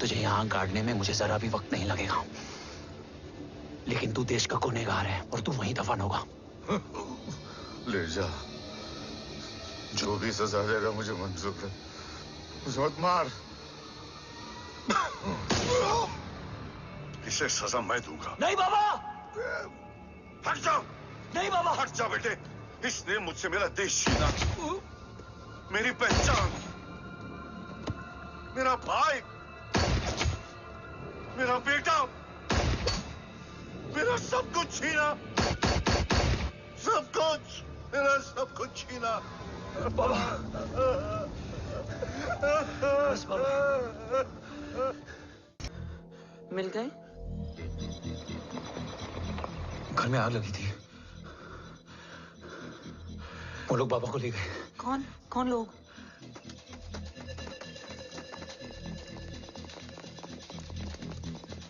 तुझे यहाँ गाड़ने में मुझे जरा भी वक्त नहीं लगेगा, लेकिन तू देश का गुनहगार है और तू वहीं दफन होगा। ले जा, जो भी सजा देगा मुझे मंजूर है। मुझे मत मार। इसे सजा मैं दूंगा। नहीं बाबा, हट जाओ। नहीं बाबा, हट जा बेटे। इसने मुझसे मेरा देश छीना, मेरी पहचान, मेरा भाई, मेरा बेटा, मेरा सब कुछ छीना, सब कुछ, मेरा सब कुछ छीना। बाबा, बस बाबा। मिल गए? घर में आग लगी थी, वो लोग बाबा को ले गए। कौन कौन लोग?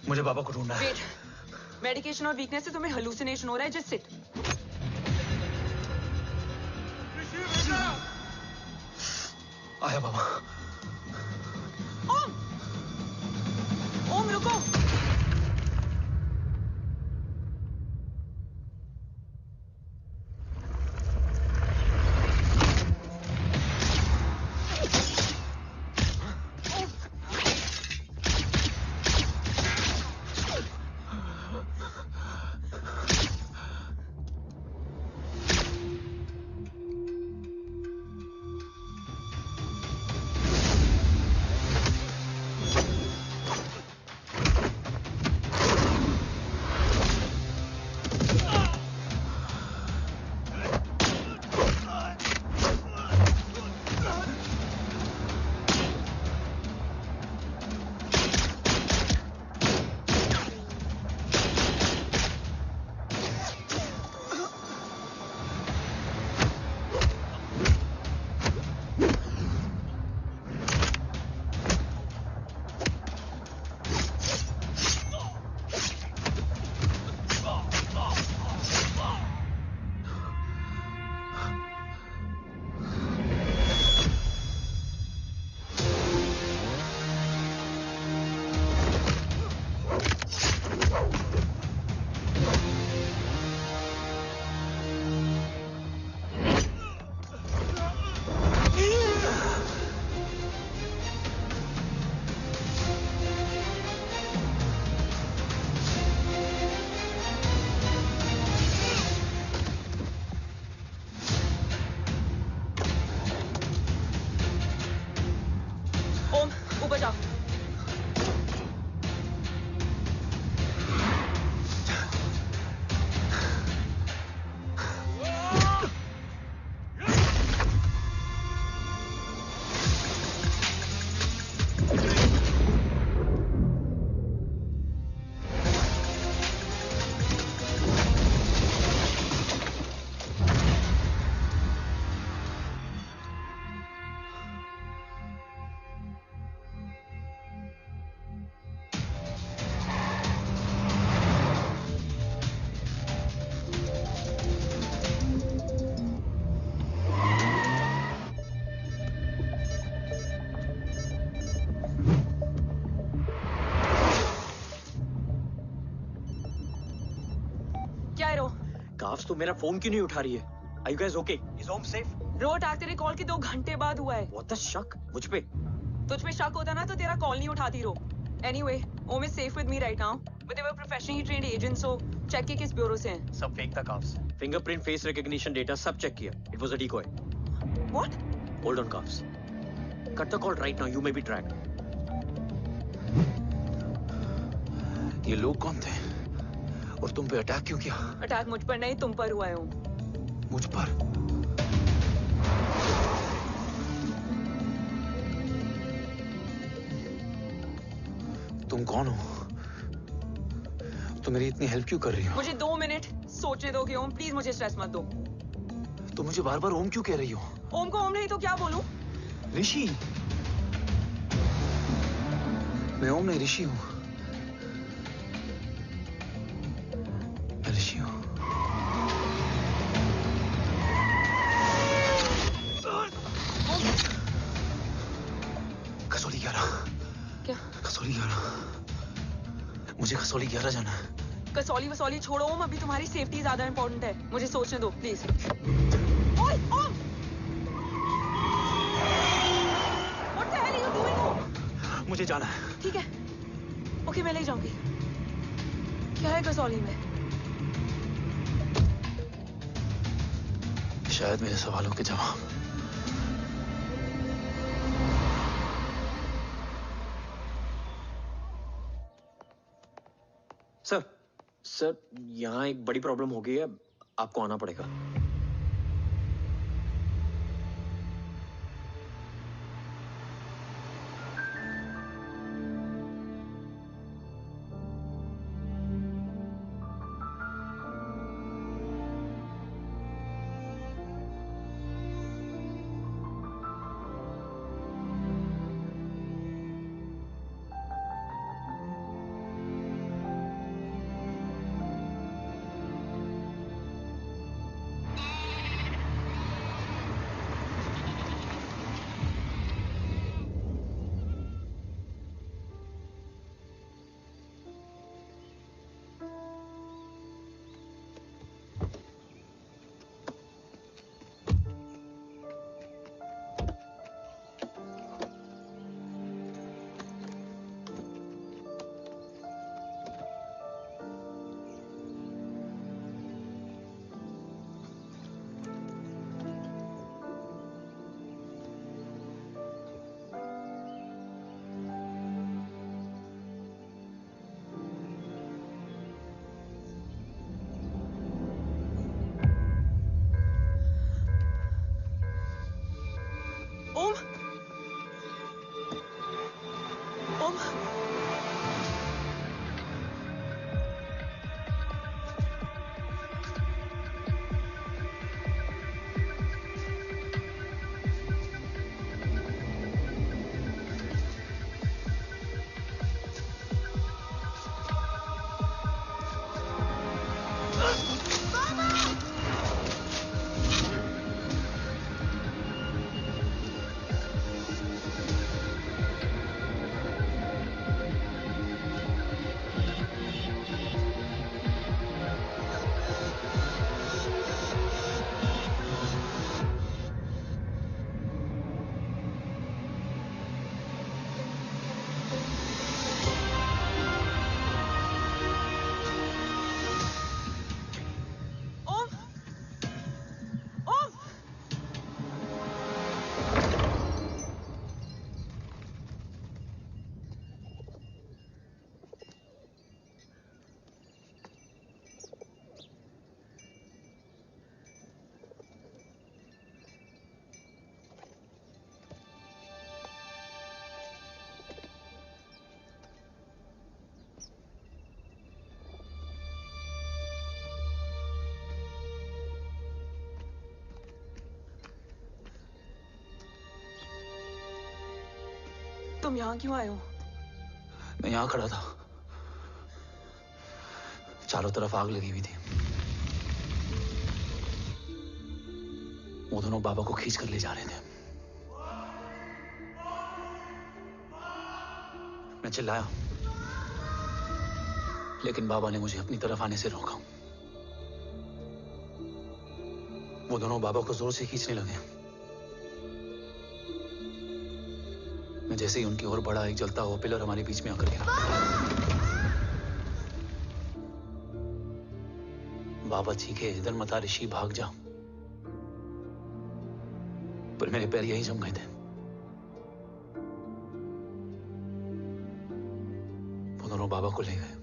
मुझे बाबा को ढूंढना है। वेट, मेडिकेशन और वीकनेस से तुम्हें हेलुसिनेशन हो रहा है। Just sit. आया बाबा। ओम, ओम रुको। ऊपर जाओ। काफ्स तो मेरा फोन क्यों नहीं उठा रही है? Are you guys okay? Is Om safe? रो अटैक तेरे कॉल के 2 घंटे बाद हुआ है। What the शक? मुझ पे? तुझ पे शक होता ना तो तेरा कॉल नहीं उठाती रो। Anyway, Om is safe with me right now, but they were professionally trained agents, so check के किस ब्यूरो से हैं? सब फेक था carbs. Fingerprint, face recognition data सब चेक किया। It was a decoy. What? Hold on carbs. Cut the call right now. You may be tracked. ये लोग कौन थे? और तुम पे अटैक क्यों किया? अटैक मुझ पर नहीं, तुम पर हुआ है। मुझ पर? तुम कौन हो? तुम मेरी इतनी हेल्प क्यों कर रही हो? मुझे 2 मिनट सोचने दोगे ओम? प्लीज मुझे स्ट्रेस मत दो। तुम मुझे बार बार ओम क्यों कह रही हो? ओम को ओम नहीं तो क्या बोलूं? ऋषि। मैं ओम नहीं, ऋषि हूं। ऋषि हूं। कसौली 11। क्या? कसौली 11, मुझे कसौली 11 जाना है। कसौली वसौली छोड़ो ओम, अभी तुम्हारी सेफ्टी ज्यादा इंपॉर्टेंट है, मुझे सोचने दो प्लीज। ओए Om, what the hell are you doing Om? मुझे जाना है। ठीक है, ओके मैं ले जाऊंगी। क्या है कसौली में? शायद मेरे सवालों के जवाब। सर यहाँ एक बड़ी प्रॉब्लम हो गई है, आपको आना पड़ेगा। ओम, ओम, ओम, ओम। तुम यहाँ क्यों आए हो? मैं यहाँ खड़ा था, चारों तरफ आग लगी हुई थी। वो दोनों बाबा को खींच कर ले जा रहे थे। मैं चिल्लाया, लेकिन बाबा ने मुझे अपनी तरफ आने से रोका। वो दोनों बाबा को जोर से खींचने लगे। मैं जैसे ही उनकी ओर बढ़ा, एक जलता हुआ पिलर हमारे बीच में आकर गिरा। बाबा चीखे, इधर मत आ ऋषि, भाग जा। पर मेरे पैर यहीं जम गए थे। वो दोनों बाबा को ले गए।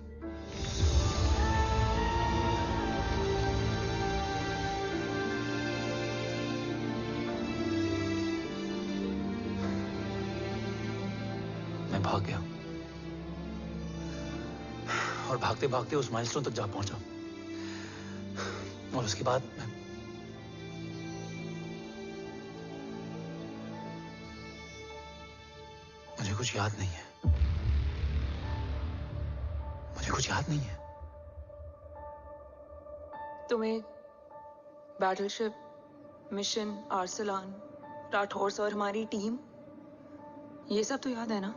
मैं भाग गया और भागते भागते उस माइलस्टोन तक जा पहुंचा। और उसके बाद मुझे कुछ याद नहीं है। मुझे कुछ याद नहीं है। तुम्हें बैटलशिप, मिशन, आर्सलान, राठौर और हमारी टीम, ये सब तो याद है ना?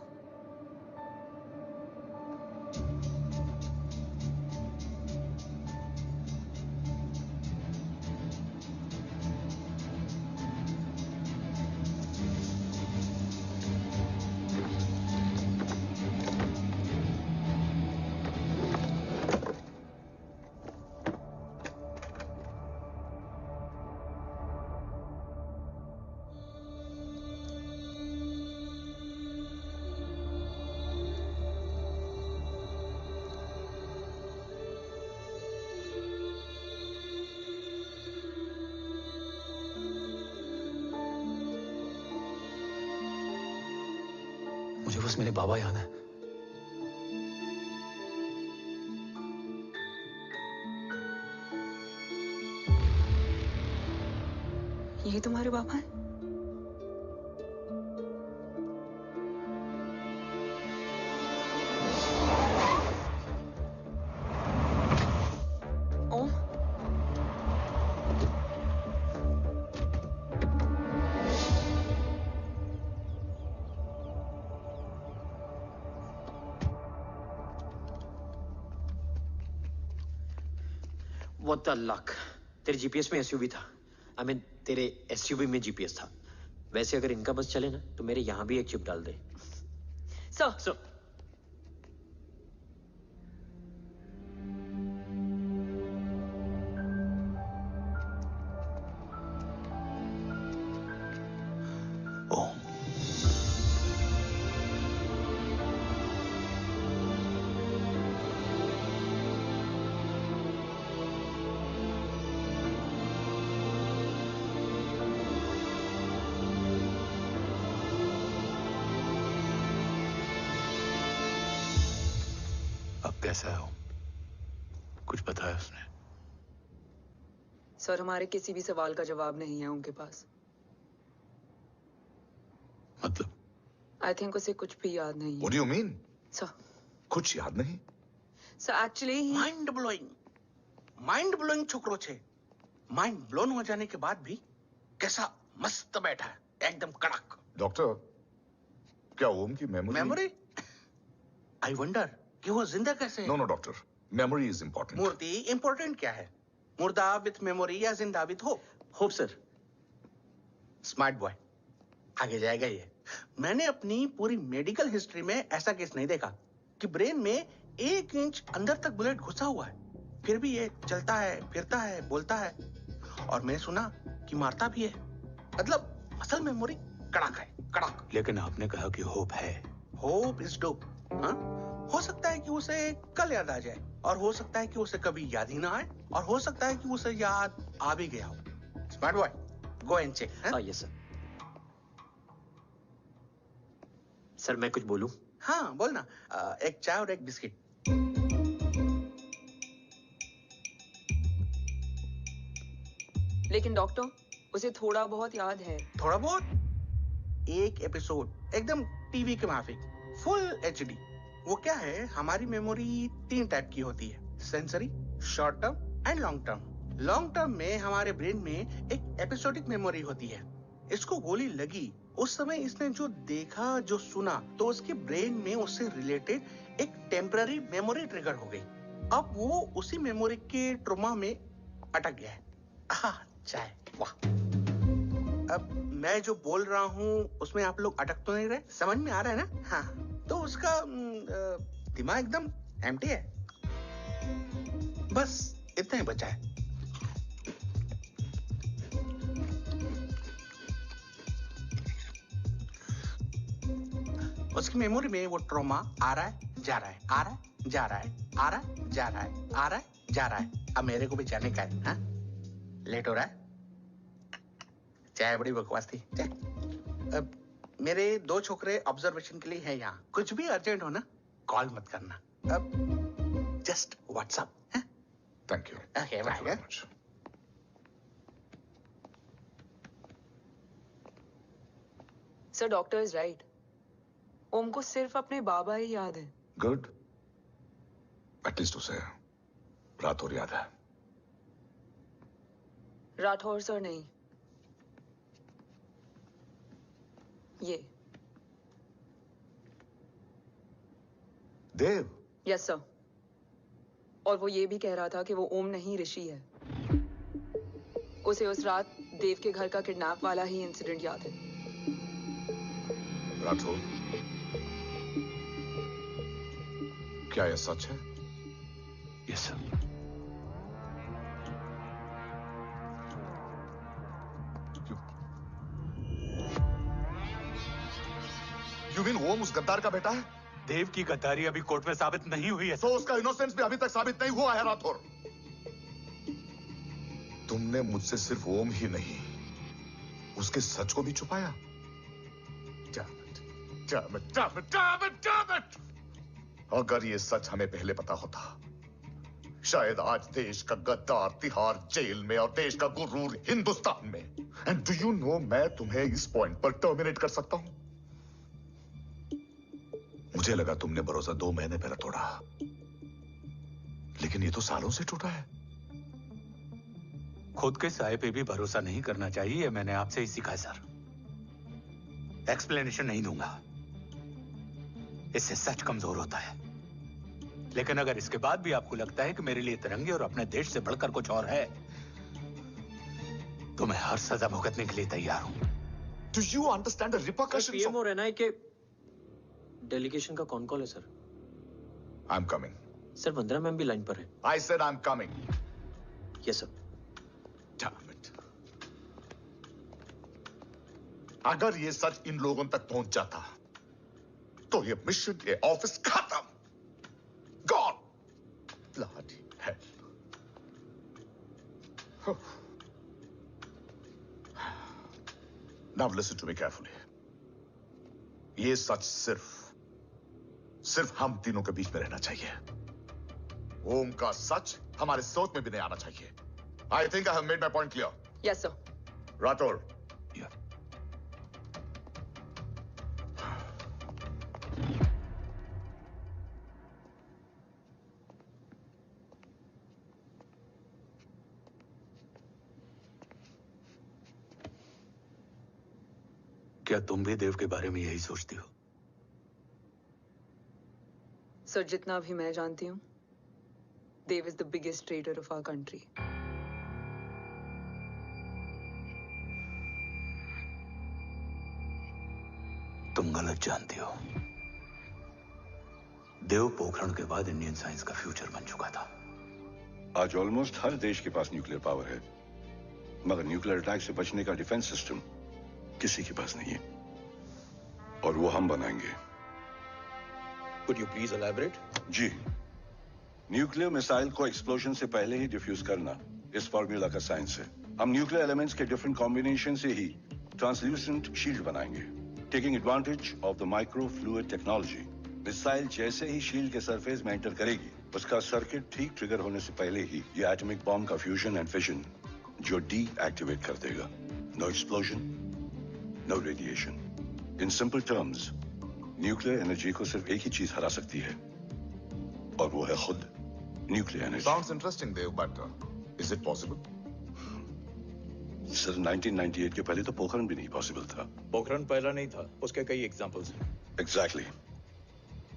बस मेरे बाबा याद है। ये तुम्हारे पापा हैं? ओम, What the luck? तेरे जीपीएस में एसयूवी था। I mean, तेरे एसयूवी में जीपीएस था। वैसे अगर इनका बस चले ना तो मेरे यहाँ भी एक चिप डाल दे। सर। ओम, अब कैसा है ओम? कुछ बताया उसने? सर, हमारे किसी भी सवाल का जवाब नहीं है उनके पास। मतलब? आई थिंक उसे कुछ भी याद नहीं What है। do you mean? सर, कुछ याद नहीं? सर एक्चुअली माइंड ब्लोइंग छोकरो छे। माइंड ब्लोन हो जाने के बाद भी कैसा मस्त बैठा है, एकदम कड़क। डॉक्टर, क्या ओम की मेमोरी? आई वंडर कि वो जिंदा कैसे है? No doctor, memory is important. मूर्ति इंपॉर्टेंट क्या है? मुर्दा विथ मेमोरी या जिंदा with hope? Hope sir. Smart boy, आगे जाएगा ये। मैंने अपनी पूरी मेडिकल हिस्ट्री में ऐसा केस नहीं देखा कि ब्रेन में 1 इंच अंदर तक बुलेट घुसा हुआ है, फिर भी ये चलता है, फिरता है, बोलता है, और मैंने सुना कि मारता भी है। मतलब असल मेमोरी कड़क है, कड़क। लेकिन आपने कहा कि होप है। Hope is dope. हाँ? हो सकता है कि उसे कल याद आ जाए, और हो सकता है कि उसे कभी याद ही ना आए, और हो सकता है कि उसे याद आ भी गया हो। Smart boy, go and check. Yes sir. Sir मैं कुछ बोलूं? हाँ बोल ना। एक चाय और एक बिस्किट। लेकिन डॉक्टर, उसे थोड़ा बहुत याद है। थोड़ा बहुत? एक एपिसोड एकदम टीवी के माफिक, फुल एचडी। वो क्या है, हमारी मेमोरी 3 टाइप की होती है, sensory, short term and long term. Long term में हमारे ब्रेन में एक एपिसोडिक मेमोरी होती है। इसको गोली लगी, उस समय इसने जो देखा, जो सुना, तो उसके ब्रेन में उससे रिलेटेड एक टेम्पररी मेमोरी ट्रिगर हो गई। अब वो उसी मेमोरी के ट्रॉमा में अटक गया है। चाय, वाह। अब मैं जो बोल रहा हूँ उसमें आप लोग अटक तो नहीं रहे? समझ में आ रहा है ना? हाँ, तो उसका दिमाग एकदम एम्प्टी है। बस इतना ही बचा है। उसकी मेमोरी में वो ट्रॉमा आ रहा है, जा रहा है, आ रहा है, जा रहा है, आ रहा है, जा रहा है, आ रहा है, जा रहा है। अब मेरे को भी जाने का है। हाँ? लेट हो रहा है? चाय बड़ी बकवास थी। अब मेरे 2 छोकरे ऑब्जर्वेशन के लिए हैं यहाँ। कुछ भी अर्जेंट हो ना, कॉल मत करना। अब just WhatsApp. Thank you. Okay, bye. Sir, doctor is right. Om को सिर्फ अपने बाबा ही याद है। गुड, एटलीस्ट उसे राठौर याद है। राठौर सर नहीं, ये देव। Yes sir. और वो ये भी कह रहा था कि वो ओम नहीं, ऋषि है। उसे उस रात देव के घर का किडनैप वाला ही इंसिडेंट याद है। राठौर, क्या यह सच है? Yes sir. यू मीन ओम उस गद्दार का बेटा है? देव की गद्दारी अभी कोर्ट में साबित नहीं हुई है। तो उसका इनोसेंस भी अभी तक साबित नहीं हुआ है राठौर। तुमने मुझसे सिर्फ ओम ही नहीं, उसके सच को भी छुपाया। Damn it, damn it, damn it, damn it! अगर ये सच हमें पहले पता होता, शायद आज देश का गद्दार तिहाड़ जेल में और देश का गुरूर हिंदुस्तान में। एंड डू यू नो, मैं तुम्हें इस पॉइंट पर टर्मिनेट कर सकता हूं। मुझे लगा तुमने भरोसा 2 महीने पहले तोड़ा, लेकिन ये तो सालों से टूटा है। खुद के साए पे भी भरोसा नहीं करना चाहिए, मैंने आपसे ही सीखा है सर। एक्सप्लेनेशन नहीं दूंगा, इससे सच कमजोर होता है। लेकिन अगर इसके बाद भी आपको लगता है कि मेरे लिए तिरंगे और अपने देश से बढ़कर कुछ और है, तो मैं हर सजा भुगतने के लिए तैयार हूं। Do you understand the repercussions? PM और एनआई के डेलीगेशन का कौन कॉल है sir? I'm coming. Sir Vandana ma'am भी लाइन पर है। I said I'm coming. Yes sir. Damn it. अगर ये सच इन लोगों तक पहुंच जाता, तो ये मिशन, ये ऑफिस खत्म। Gone. Bloody hell. Now listen to me carefully. ये सच सिर्फ हम तीनों के बीच में रहना चाहिए। ओम का सच हमारे सोच में भी नहीं आना चाहिए। I think I have made my point clear. Yes, sir. Rathore. Yeah. क्या तुम भी देव के बारे में यही सोचती हो? सर, जितना भी मैं जानती हूँ, Dev is the biggest traitor of our country. तुम गलत जानती हो। देव पोखरण के बाद इंडियन साइंस का फ्यूचर बन चुका था। आज ऑलमोस्ट हर देश के पास न्यूक्लियर पावर है, मगर न्यूक्लियर अटैक से बचने का डिफेंस सिस्टम किसी के पास नहीं है, और वो हम बनाएंगे। Could you please elaborate? जी, न्यूक्लियर मिसाइल को एक्सप्लोजन से पहले ही डिफ्यूज करना इस फॉर्मूला का साइंस है। हम न्यूक्लियर एलिमेंट्स के डिफरेंट कॉम्बिनेशन से ही ट्रांसल्यूसेंट शील्ड बनाएंगे, taking advantage of the micro fluid technology. Missile जैसे ही शील्ड के सरफेस में एंटर करेगी, उसका सर्किट ठीक ट्रिगर होने से पहले ही ये एटॉमिक बॉम्ब का फ्यूजन एंड फिशन जो डीएक्टिवेट कर देगा। No explosion, no radiation. In simple terms, nuclear energy को सिर्फ एक ही चीज हरा सकती है, और वो है खुद nuclear energy. Sounds interesting, Dev, but is it possible? Sir, 1998 के पहले तो पोखरण भी नहीं पॉसिबल था। पोखरण पहला नहीं था, उसके कई एग्जांपल्स हैं। एग्जैक्टली।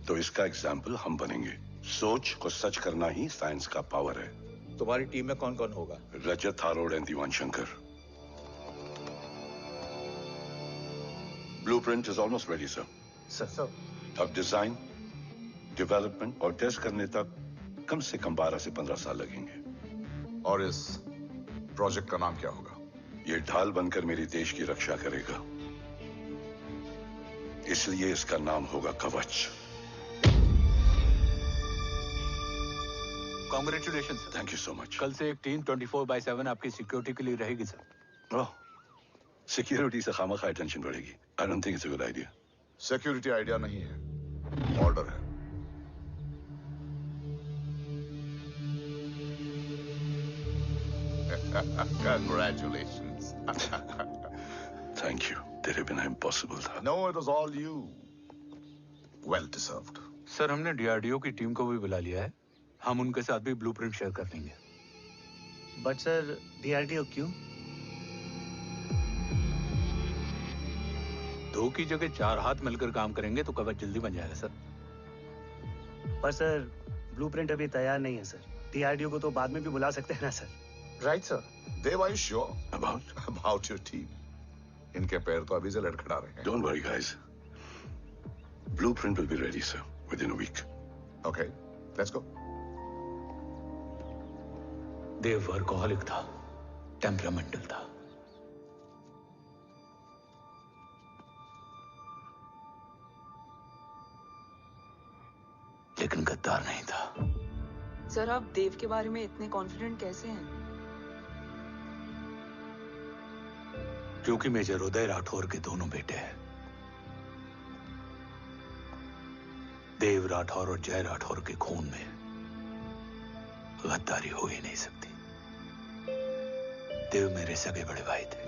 तो इसका एग्जाम्पल हम बनेंगे। सोच को सच करना ही साइंस का पावर है। तुम्हारी टीम में कौन कौन होगा? Rajat Tharod and Diwan Shankar. Blueprint is almost ready sir. Sir, अब डिजाइन, डेवलपमेंट और टेस्ट करने तक कम से कम 12 से 15 साल लगेंगे। और इस प्रोजेक्ट का नाम क्या होगा? ये ढाल बनकर मेरे देश की रक्षा करेगा, इसलिए इसका नाम होगा कवच। Congratulation sir. Thank you so much. कल से एक टीम 24/7 आपकी सिक्योरिटी के लिए रहेगी सर। ओह, सिक्योरिटी से खामखा टेंशन बढ़ेगी। I don't think it's a good idea. Security idea नहीं है, ऑर्डर है। Congratulations. Thank you. तेरे बिना इम्पॉसिबल था। No, it was all you. Well deserved. Sir, हमने डीआरडीओ की टीम को भी बुला लिया है। हम उनके साथ भी ब्लूप्रिंट शेयर कर देंगे। बट सर, डीआरडीओ क्यों? 2 की जगह 4 हाथ मिलकर काम करेंगे तो कवच जल्दी बन जाएगा सर। पर सर, ब्लूप्रिंट अभी तैयार नहीं है सर। डीआरडीओ को तो बाद में भी बुला सकते हैं ना sir? Right, sir. Dev, are you sure About? about your team? इनके पैर तो अभी से लड़खड़ा रहे हैं। Don't worry, guys. Blueprint will be ready, sir, within a week. Okay, let's go. Dev workaholic था, टेम्परामेंटल था। लेकिन गद्दार नहीं था। सर, आप देव के बारे में इतने कॉन्फिडेंट कैसे हैं? क्योंकि मेजर उदय राठौर के दोनों बेटे हैं। देव राठौर और जय राठौर के खून में गद्दारी हो ही नहीं सकती। देव मेरे सगे बड़े भाई थे।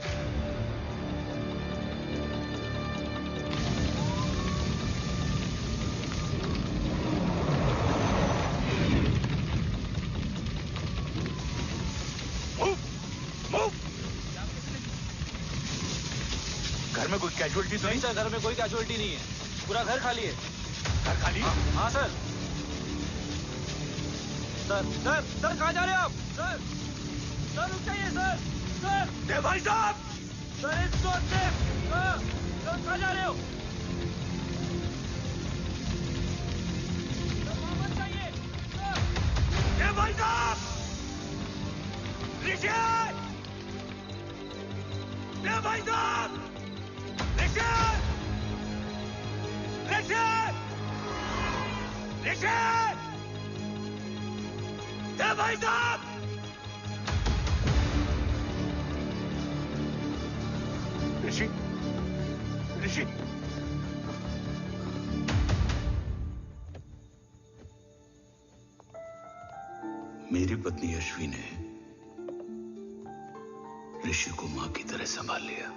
घर में कोई कैजुअलिटी तो नहीं? सर, घर में कोई कैजुअलिटी नहीं है, पूरा घर खाली है। घर खाली? हाँ सर। सर कहाँ जा रहे हो आप? सर रुक जाइए सर। देव भाई साहब! Sir it's not safe. Sir कहाँ जा रहे हो? सर वापस जाइए। देव भाई साहब! ऋषि! देव भाई साहब! ऋषि! देव भाई साहब! ऋषि! मेरी पत्नी अश्वी ने ऋषि को मां की तरह संभाल लिया।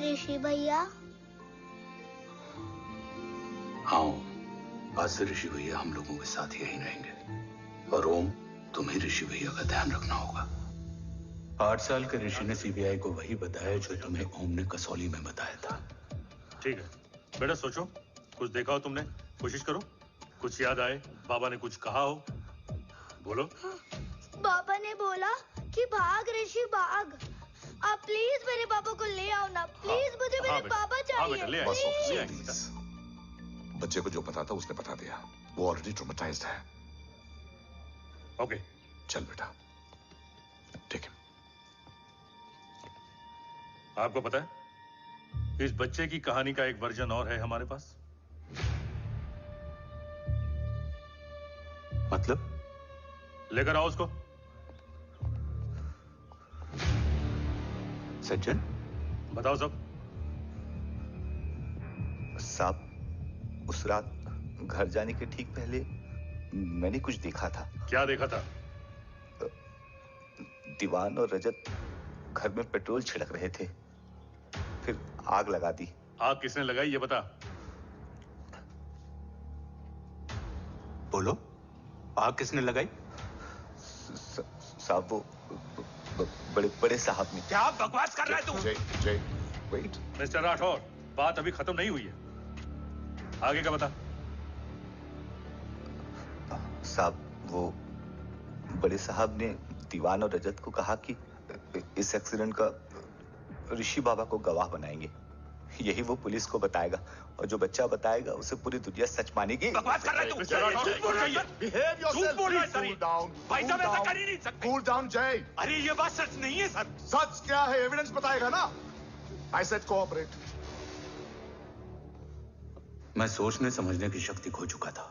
ऋषि भैया? हाँ, आज से ऋषि भैया हम लोगों के साथ यहीं रहेंगे। और ओम, तुम्हें ऋषि भैया का ध्यान रखना होगा। 8 साल के ऋषि ने सीबीआई को वही बताया जो तुम्हें ओम ने कसौली में बताया था। ठीक है बेटा, सोचो, कुछ देखा हो तुमने, कोशिश करो, कुछ याद आए, बाबा ने कुछ कहा हो, बोलो। बाबा ने बोला कि भाग ऋषि भाग। आप प्लीज मेरे पापा को ले आओ ना, प्लीज। मुझे मेरे पापा चाहिए। प्लीज। बच्चे को जो पता था उसने बता दिया। वो ऑलरेडी ट्रॉमेटाइज्ड है। ओके, चल बेटा, ठीक है। आपको पता है, इस बच्चे की कहानी का एक वर्जन और है हमारे पास। मतलब? लेकर आओ उसको। सज्जन, बताओ सब। साहब, उस रात घर जाने के ठीक पहले मैंने कुछ देखा था। क्या देखा था? दीवान और रजत घर में पेट्रोल छिड़क रहे थे, फिर आग लगा दी। आग किसने लगाई ये बता। बोलो, आग किसने लगाई? साहब, वो बड़े साहब ने। क्या बकवास कर रहा है तू? जय, वेट। मिस्टर राठौर, बात अभी खत्म नहीं हुई है, आगे का बता। साहब, वो बड़े साहब ने दीवान और रजत को कहा कि इस एक्सीडेंट का ऋषि बाबा को गवाह बनाएंगे। यही वो पुलिस को बताएगा, और जो बच्चा बताएगा उसे पूरी दुनिया सच मानेगी। बकवास कर रहा है तू? Behave yourself. Cool down. भाई साहब, ऐसा कर ही नहीं सकते। Cool down, जय। अरे ये बात सच नहीं है सर। सच क्या है? एविडेंस बताएगा ना। I said cooperate. मैं सोचने समझने की शक्ति खो चुका था।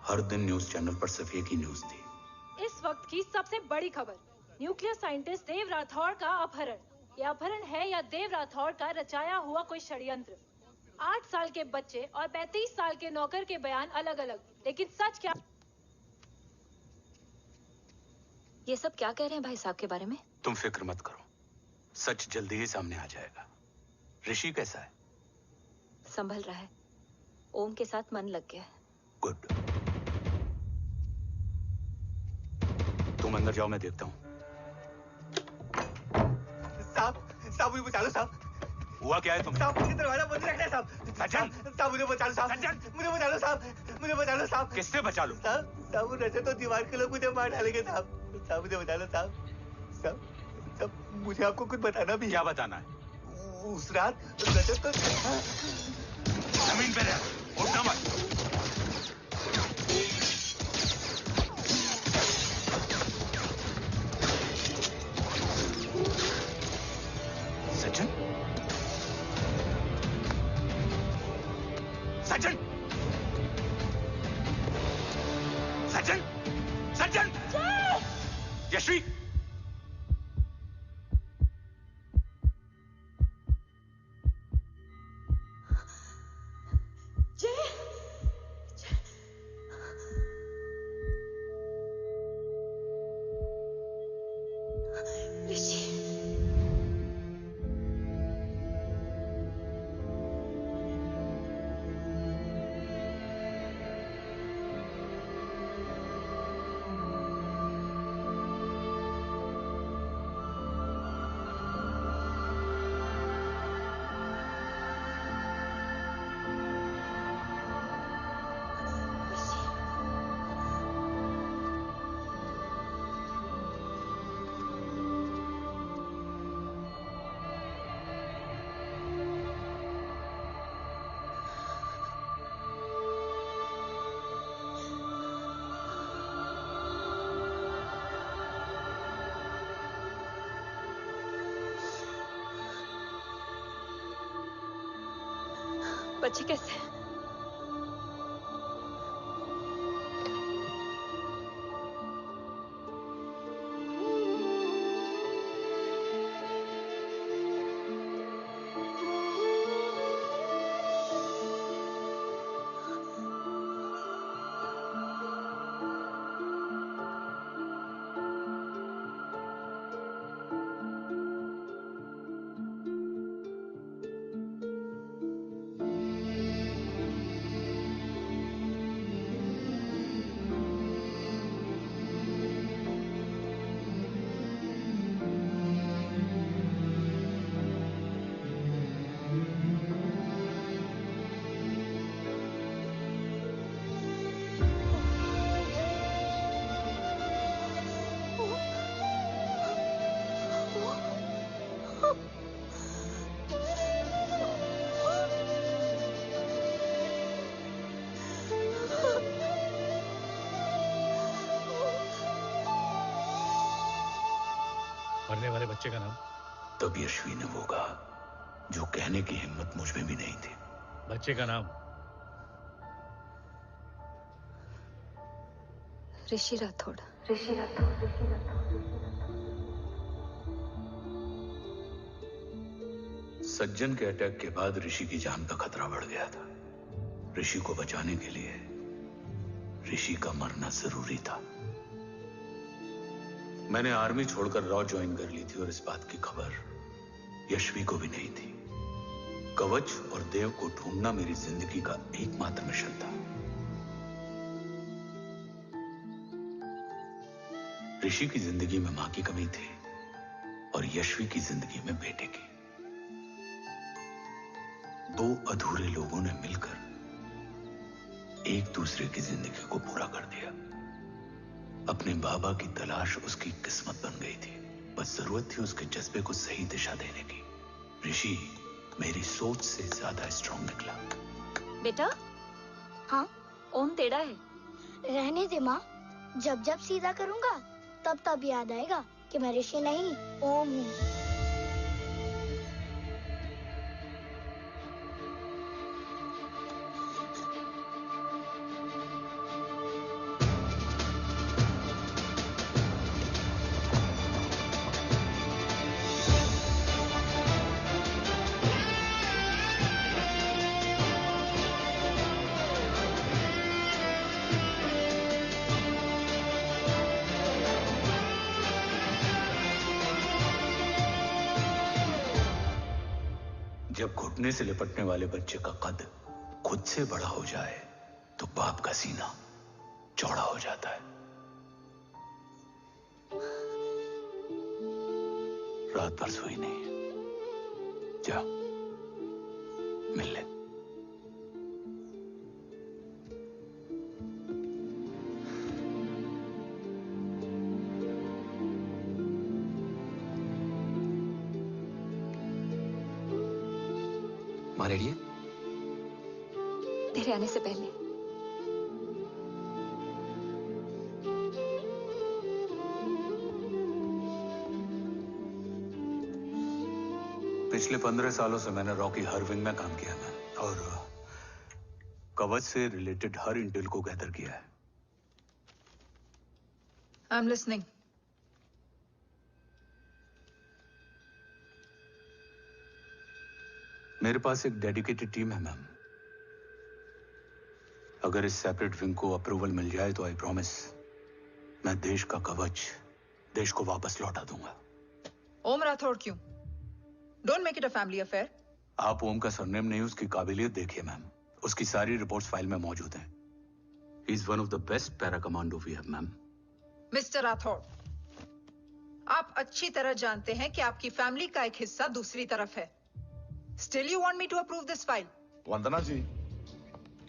हर दिन न्यूज चैनल पर सिर्फ एक ही न्यूज थी। इस वक्त की सबसे बड़ी खबर, न्यूक्लियर साइंटिस्ट देव राठौर का अपहरण। यह अपहरण है या देव राठौर का रचाया हुआ कोई षड्यंत्र? 8 साल के बच्चे और 35 साल के नौकर के बयान अलग अलग, लेकिन सच क्या? ये सब क्या कह रहे हैं भाई साहब के बारे में? तुम फिक्र मत करो, सच जल्दी ही सामने आ जाएगा। ऋषि कैसा है? संभल रहा है। ओम के साथ मन लग गया है। गुड। तुम अंदर जाओ, मैं देखता हूँ। साहब, मुझे बचा लो साहब। हुआ क्या है तुम्हें? साहब, मुझे दरवाजा बंद रखना है साहब। साहब, मुझे बचा लो साहब। मुझे बचा लो साहब। मुझे बचा लो साहब। किससे बचा लो? साहब, वो रजत तो दीवार के लोग मुझे मार डालेंगे साहब। साहब, मुझे बचा लो साहब। साहब, मुझे आपको कुछ बताना भी है। क्या बताना है? उस रात रजत तो जमीन पे रह, उठना मत। सचिन, सचिन, सज्जन, सज्जन, यशवी, बच्चे कैसे हैं? मरने वाले बच्चे का नाम? तब यशवी ने वो कहा जो कहने की हिम्मत मुझ में भी नहीं थी। बच्चे का नाम? ऋषि राठौड़। ऋषि राठौड़। सज्जन के अटैक के बाद ऋषि की जान का खतरा बढ़ गया था। ऋषि को बचाने के लिए ऋषि का मरना जरूरी था। मैंने आर्मी छोड़कर रॉ ज्वाइन कर ली थी और इस बात की खबर यशवी को भी नहीं थी। कवच और देव को ढूंढना मेरी जिंदगी का एकमात्र मिशन था। ऋषि की जिंदगी में मां की कमी थी और यशवी की जिंदगी में बेटे की। दो अधूरे लोगों ने मिलकर एक दूसरे की जिंदगी को पूरा कर दिया। अपने बाबा की तलाश उसकी किस्मत बन गई थी। बस जरूरत थी उसके जज्बे को सही दिशा देने की। ऋषि मेरी सोच से ज्यादा स्ट्रांग निकला। बेटा, हाँ, ओम टेढ़ा है। रहने दे माँ, जब जब सीधा करूंगा तब तब याद आएगा कि मैं ऋषि नहीं ओम हूँ। जब घुटने से लिपटने वाले बच्चे का कद खुद से बड़ा हो जाए तो बाप का सीना चौड़ा हो जाता है। रात भर सोई नहीं। जा मिल ले। मां रेडी है? तेरे आने से पहले। पिछले 15 सालों से मैंने रॉ की हर विंग में काम किया है और कवच से रिलेटेड हर इंटेल को गैदर किया है। I'm listening. मेरे पास एक डेडिकेटेड टीम है मैम। अगर इस सेपरेट विंग को अप्रूवल मिल जाए तो आई प्रॉमिस मैं देश का कवच देश को वापस लौटा दूंगा। ओम राठौड़ क्यों? Don't make it a family affair. आप ओम का सरनेम नहीं, उसकी काबिलियत देखिए मैम। उसकी सारी रिपोर्ट्स फाइल में मौजूद हैं। He is one of the best para commando we have, ma'am. Mister Rathore, आप अच्छी तरह जानते हैं कि आपकी फैमिली का एक हिस्सा दूसरी तरफ है। Still you want me to approve this file? वंदना जी,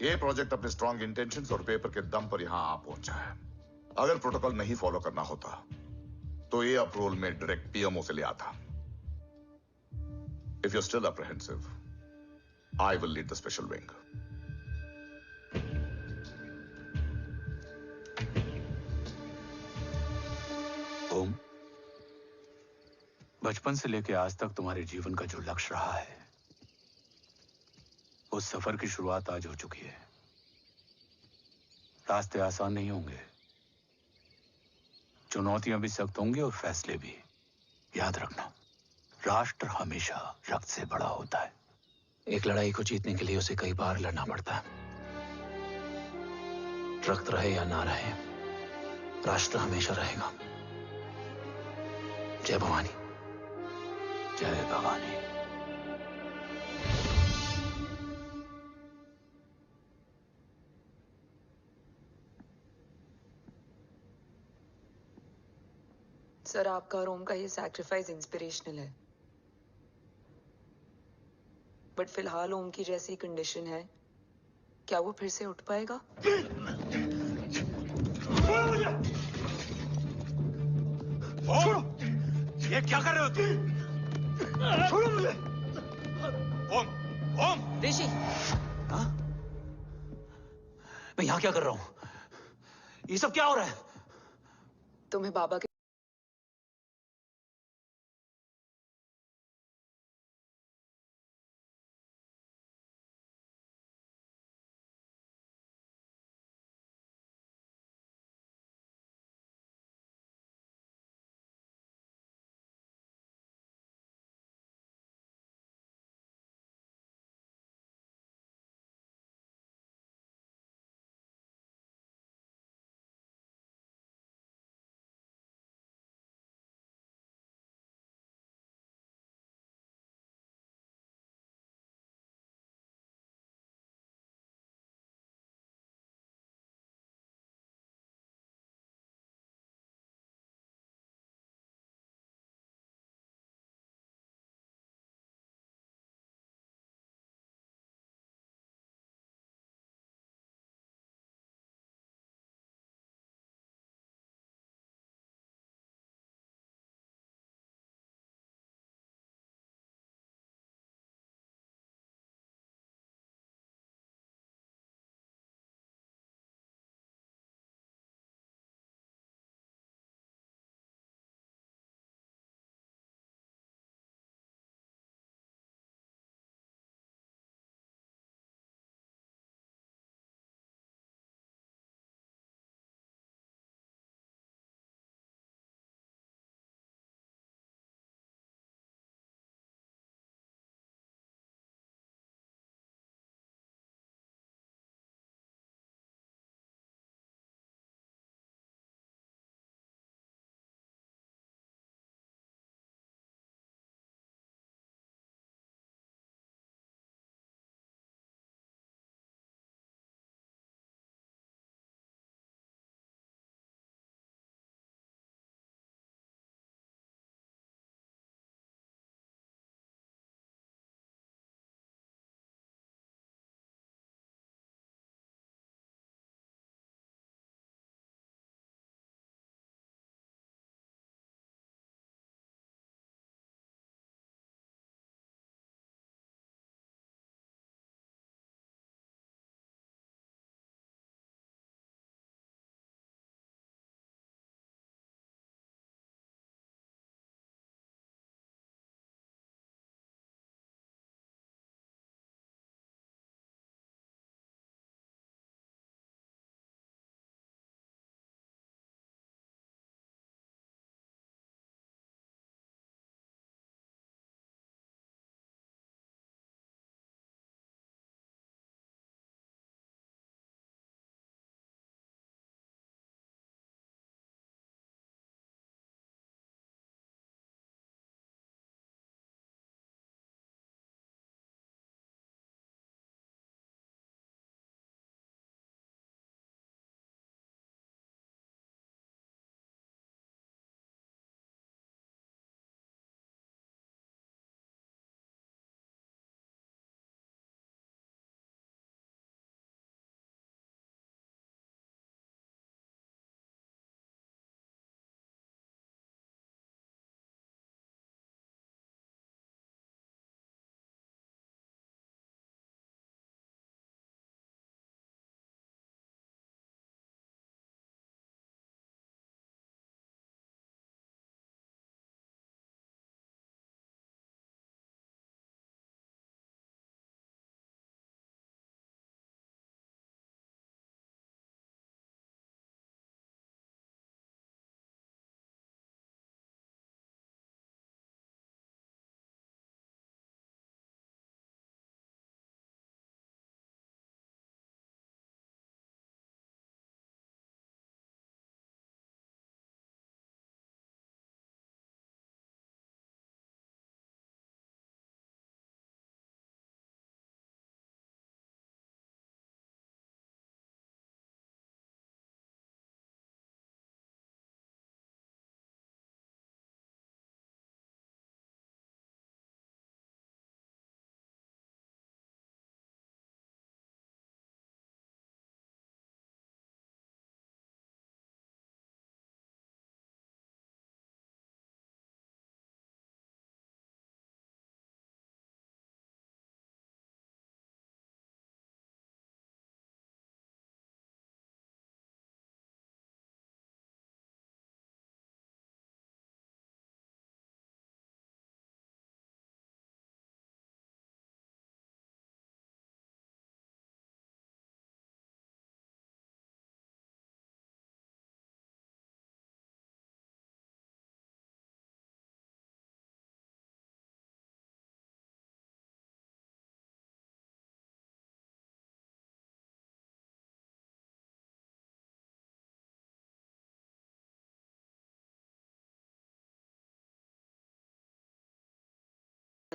ये प्रोजेक्ट अपने स्ट्रॉन्ग इंटेंशंस और पेपर के दम पर यहां आ पहुंचा है। अगर प्रोटोकॉल नहीं फॉलो करना होता तो ये अप्रूवल में डायरेक्ट पीएमओ से ले आता। If you are still apprehensive, I will lead the special wing. Om, बचपन से लेकर आज तक तुम्हारे जीवन का जो लक्ष्य रहा है, उस सफर की शुरुआत आज हो चुकी है। रास्ते आसान नहीं होंगे, चुनौतियां भी सख्त होंगी और फैसले भी। याद रखना, राष्ट्र हमेशा रक्त से बड़ा होता है। एक लड़ाई को जीतने के लिए उसे कई बार लड़ना पड़ता है। रक्त रहे या ना रहे, राष्ट्र हमेशा रहेगा। जय भवानी। जय भवानी। सर, आपका और ओम का ये सैक्रिफाइस इंस्पिरेशनल है, बट फिलहाल ओम की जैसी कंडीशन है, क्या वो फिर से उठ पाएगा? छोड़ो! ये क्या कर रहे हो तुम? छोड़ो मुझे! ओम! ओम! ऋषि! हाँ? मैं यहाँ क्या कर रहा हूँ? ये सब क्या हो रहा है? तुम्हें बाबा के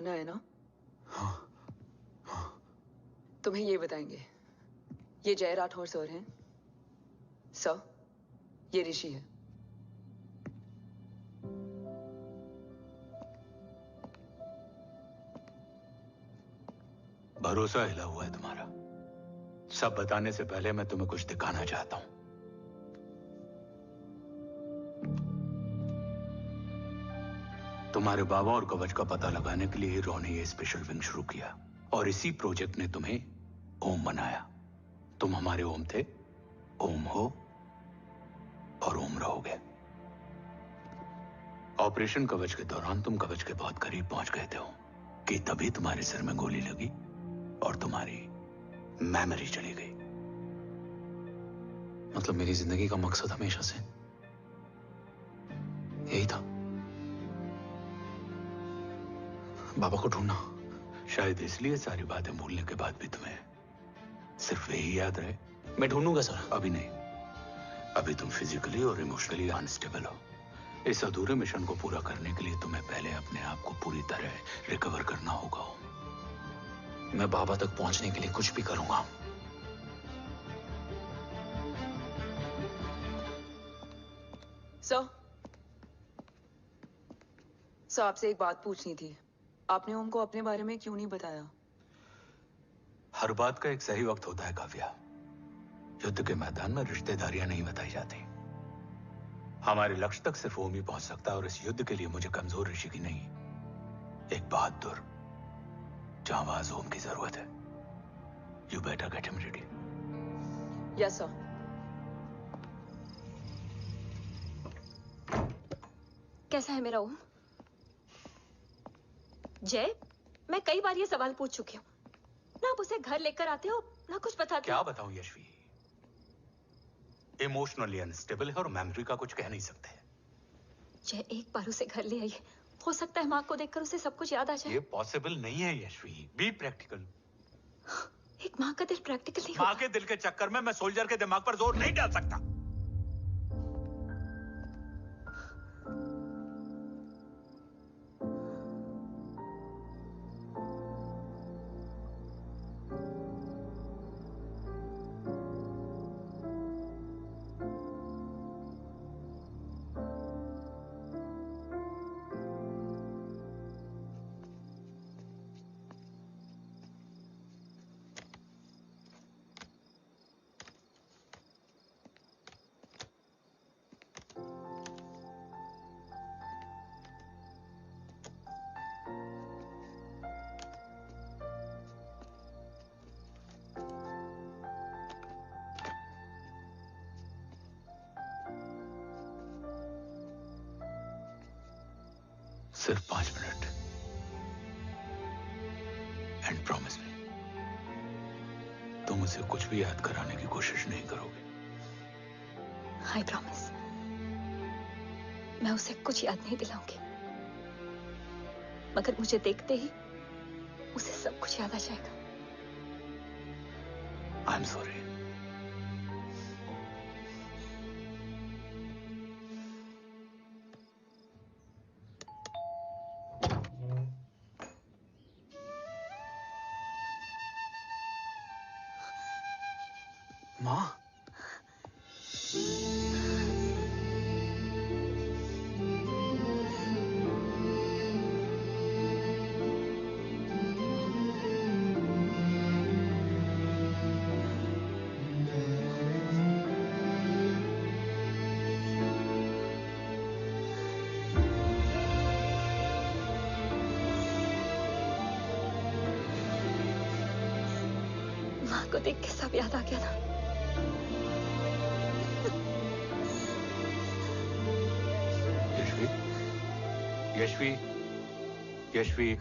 जानना है ना? तुम्हें ये बताएंगे। ये जय राठौर सर हैं। सर, ये ऋषि है। भरोसा हिला हुआ है तुम्हारा। सब बताने से पहले मैं तुम्हें कुछ दिखाना चाहता हूं। तुम्हारे बाबा और कवच का पता लगाने के लिए रॉ ने ये स्पेशल विंग शुरू किया और इसी प्रोजेक्ट ने तुम्हें ओम बनाया। तुम हमारे ओम थे, ओम हो और ओम रहोगे। ऑपरेशन कवच के दौरान तुम कवच के बहुत करीब पहुंच गए थे कि तभी तुम्हारे सिर में गोली लगी और तुम्हारी मेमोरी चली गई। मतलब मेरी जिंदगी का मकसद हमेशा से यही था, बाबा को ढूंढना। शायद इसलिए सारी बातें भूलने के बाद भी तुम्हें सिर्फ यही याद रहे। मैं ढूंढूंगा सर। अभी नहीं, अभी तुम फिजिकली और इमोशनली अनस्टेबल हो। इस अधूरे मिशन को पूरा करने के लिए तुम्हें पहले अपने आप को पूरी तरह रिकवर करना होगा। मैं बाबा तक पहुंचने के लिए कुछ भी करूंगा। सर, आपसे एक बात पूछनी थी। आपने ओम को अपने बारे में क्यों नहीं बताया? हर बात का एक सही वक्त होता है काव्या। युद्ध के मैदान में रिश्तेदारियां नहीं बताई जाती। हमारे लक्ष्य तक सिर्फ ओम ही पहुंच सकता है और इस युद्ध के लिए मुझे कमजोर ऋषि की नहीं, एक बहादुर जांबाज ओम की जरूरत है। You better get him ready. Yes, sir. कैसा है मेरा ओम? जय, मैं कई बार ये सवाल पूछ चुकी हूँ। ना आप उसे घर लेकर आते हो, ना कुछ बताते हो। क्या बताऊं यशवी? इमोशनली अनस्टेबल है और मेमोरी का कुछ कह नहीं सकते। जय, एक बार उसे घर ले आइए। हो सकता है माँ को देखकर उसे सब कुछ याद आ जाए। ये पॉसिबल नहीं है यशवी। Be practical. एक माँ का दिल प्रैक्टिकल नहीं माँ के दिल के चक्कर में मैं सोल्जर के दिमाग पर जोर नहीं डाल सकता। सिर्फ 5 मिनट। एंड प्रॉमिस मी, तुम उसे कुछ भी याद कराने की कोशिश नहीं करोगे। I promise. मैं उसे कुछ याद नहीं दिलाऊंगी, मगर मुझे देखते ही उसे सब कुछ याद आ जाएगा। I am sorry. माँ, माँ को देख के सब याद आ गया था। Yashvi, Yashvi,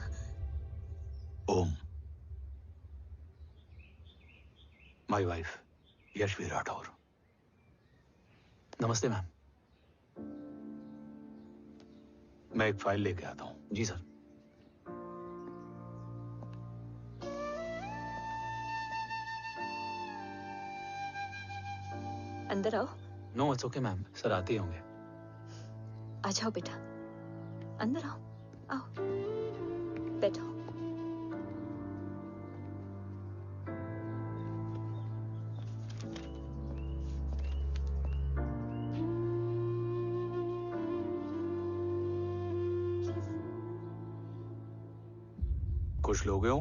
Om, my wife Yashvi Rathore. नमस्ते मैम। मैं एक फाइल लेके आता हूं। जी सर। अंदर आओ। No it's okay ma'am, sir आते ही होंगे। आ जाओ बेटा, अंदर आओ। आओ, बैठो। कुछ लोगे हो?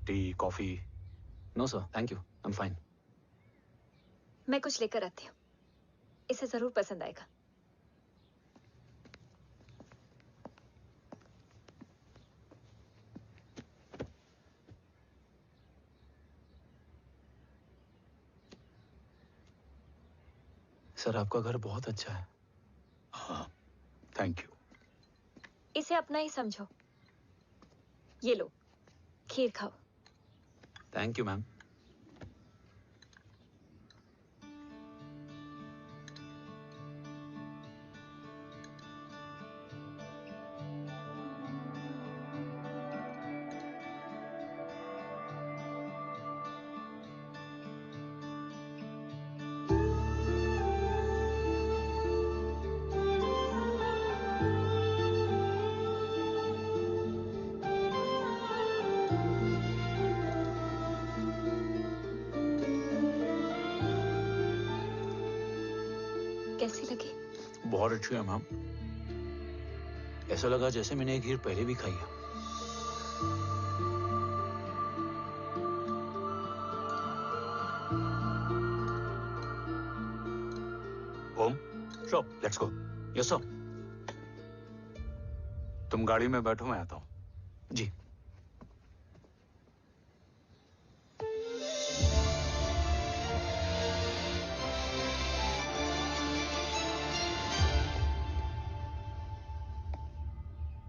Tea, coffee? No sir, thank you, I am fine. मैं कुछ लेकर आती हूँ, इसे जरूर पसंद आएगा। सर आपका घर बहुत अच्छा है। हाँ, थैंक यू। इसे अपना ही समझो। ये लो, खीर खाओ। Thank you ma'am. कैसी लगी? बहुत अच्छी है मैम। ऐसा लगा जैसे मैंने एक खीर पहले भी खाई है। Om, so, let's go. Yes sir. तुम गाड़ी में बैठो, मैं आता हूं। जी।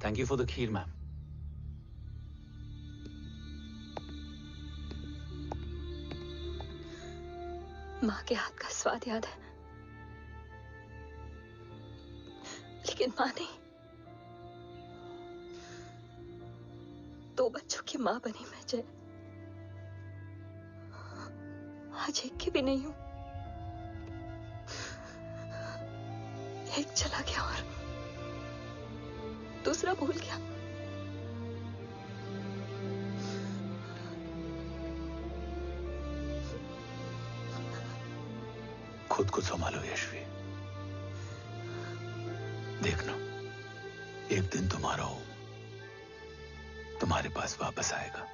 Thank you for the kheer, ma'am. माँ के हाथ का स्वाद याद है, लेकिन माँ नहीं। 2 बच्चों की माँ बनी मैं जय। आज एक की भी नहीं हूं। एक चला गया और दूसरा भूल गया। खुद को संभालो यशवी। देखना, एक दिन तुम्हारा हो तुम्हारे पास वापस आएगा।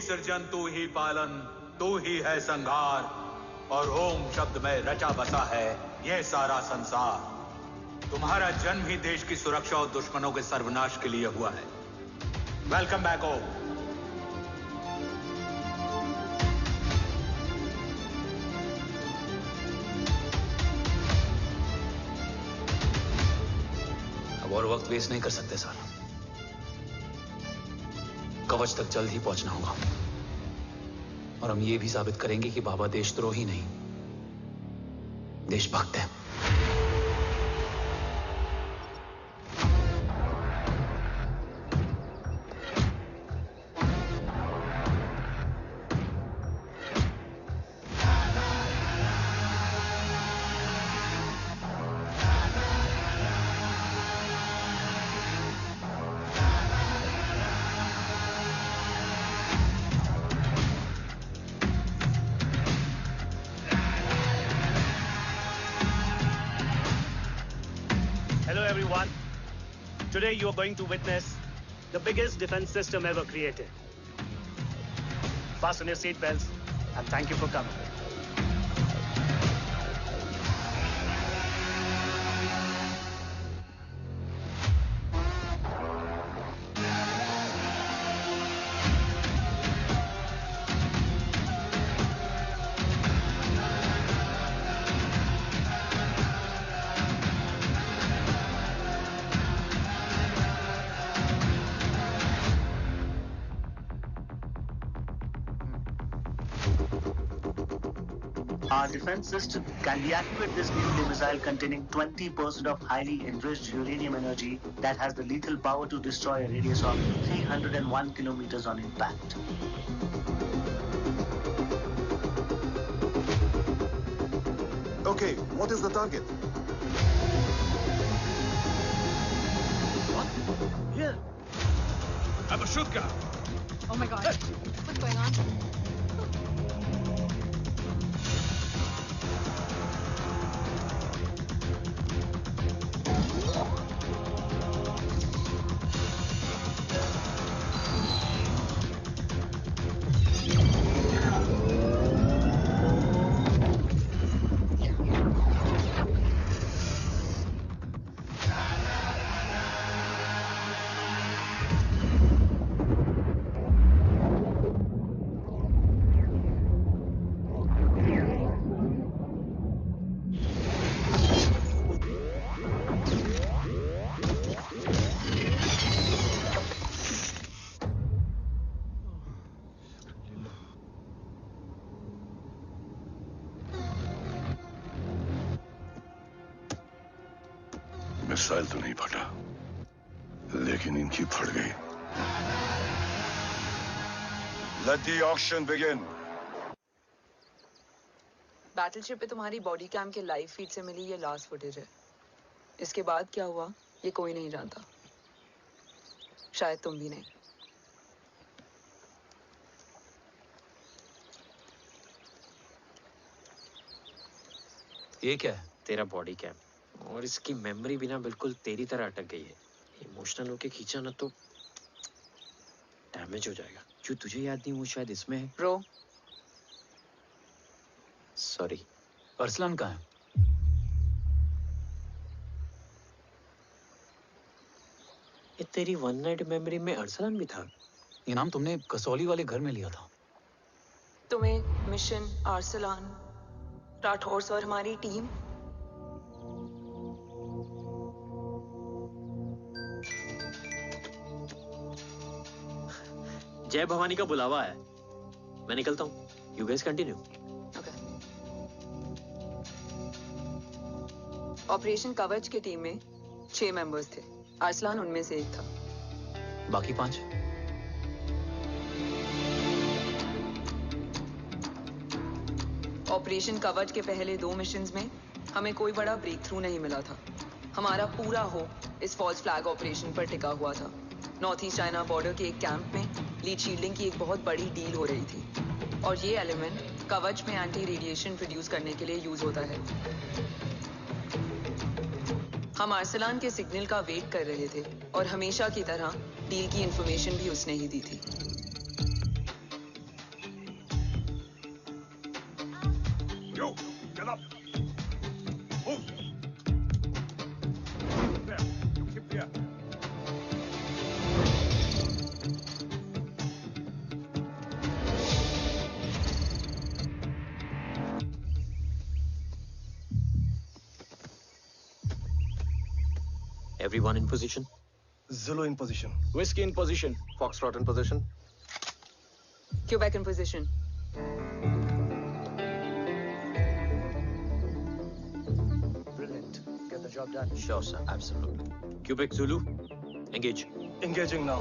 सृजन तू ही पालन, तू ही है संहार, और ओम शब्द में रचा बसा है ये सारा संसार। तुम्हारा जन्म ही देश की सुरक्षा और दुश्मनों के सर्वनाश के लिए हुआ है। वेलकम बैक ओम। अब और वक्त वेस्ट नहीं कर सकते सर। कवच तक जल्द ही पहुंचना होगा और हम ये भी साबित करेंगे कि बाबा देशद्रोही नहीं, देशभक्त है। everyone. Today you are going to witness the biggest defense system ever created. Fasten your seat belts and thank you for coming. Our defense system can deactivate this nuclear missile containing 20% of highly enriched uranium energy that has the lethal power to destroy a radius of 301 kilometers on impact. Okay, what is the target? What? Here. I'm a shotgun. Oh my god. What's going on? Missile तो नहीं फटा, लेकिन इनकी फट गई। Let the auction begin. Battleship पे तुम्हारी body cam के लाइव फीड से मिली ये लास्ट फुटेज है। इसके बाद क्या हुआ ये कोई नहीं जानता, शायद तुम भी नहीं। ये क्या है? तेरा बॉडी कैम, और इसकी मेमोरी भी ना बिल्कुल तेरी तरह अटक गई है। इमोशनल होके खींचा ना तो डैमेज हो जाएगा। जो तुझे याद नहीं वो शायद इसमें है। Bro sorry. अरसलान कहाँ है? ये तेरी वन नाइट मेमोरी में अरसलान भी था? ये नाम तुमने कसौली वाले घर में लिया था। तुम्हें मिशन अरसलान राठौर और हमारी टीम जय भवानी का बुलावा है, मैं निकलता हूँ। You guys continue. ऑपरेशन कवच की टीम में 6 मेंबर्स थे, अरसलान उनमें से एक था। बाकी 5? ऑपरेशन कवच के पहले 2 मिशंस में हमें कोई बड़ा ब्रेक थ्रू नहीं मिला था। हमारा पूरा होप इस फॉल्स फ्लैग ऑपरेशन पर टिका हुआ था। नॉर्थ ईस्ट चाइना बॉर्डर के एक कैंप में लीड शील्डिंग की एक बहुत बड़ी डील हो रही थी और ये एलिमेंट कवच में एंटी रेडिएशन प्रोड्यूस करने के लिए यूज होता है। हम अरसलान के सिग्नल का वेट कर रहे थे और हमेशा की तरह डील की इंफॉर्मेशन भी उसने ही दी थी। Yo, get up. Move. There. Keep there. Everyone in position? Zulu in position. Whiskey in position. Foxtrot in position. Quebec in position. Brilliant. Get the job done. Sure, sir. Absolutely. Quebec Zulu, engage. Engaging now.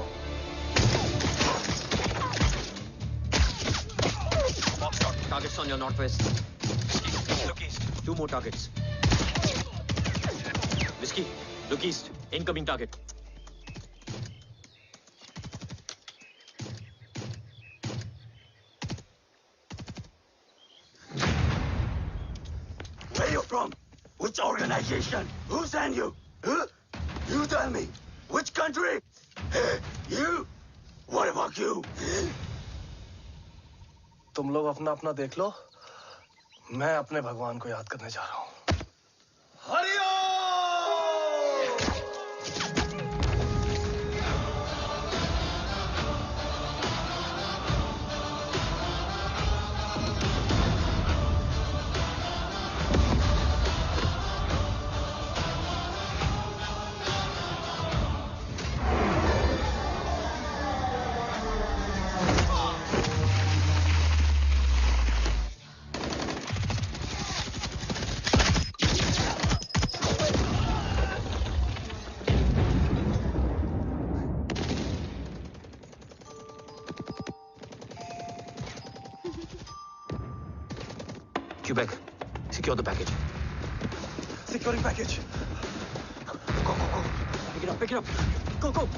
Foxtrot, targets on your northwest. Look east. 2 more targets. Whiskey, look east. Incoming target. Where you from? Which organization? Who sent you? Huh? You tell me, which country? Hey, you? What about you? तुम लोग अपना अपना देख लो, मैं अपने भगवान को याद करने जा रहा हूँ। Hariom! Quebec, secure the package. Securing package. Go, go, go. Pick it up, pick it up. Go, go.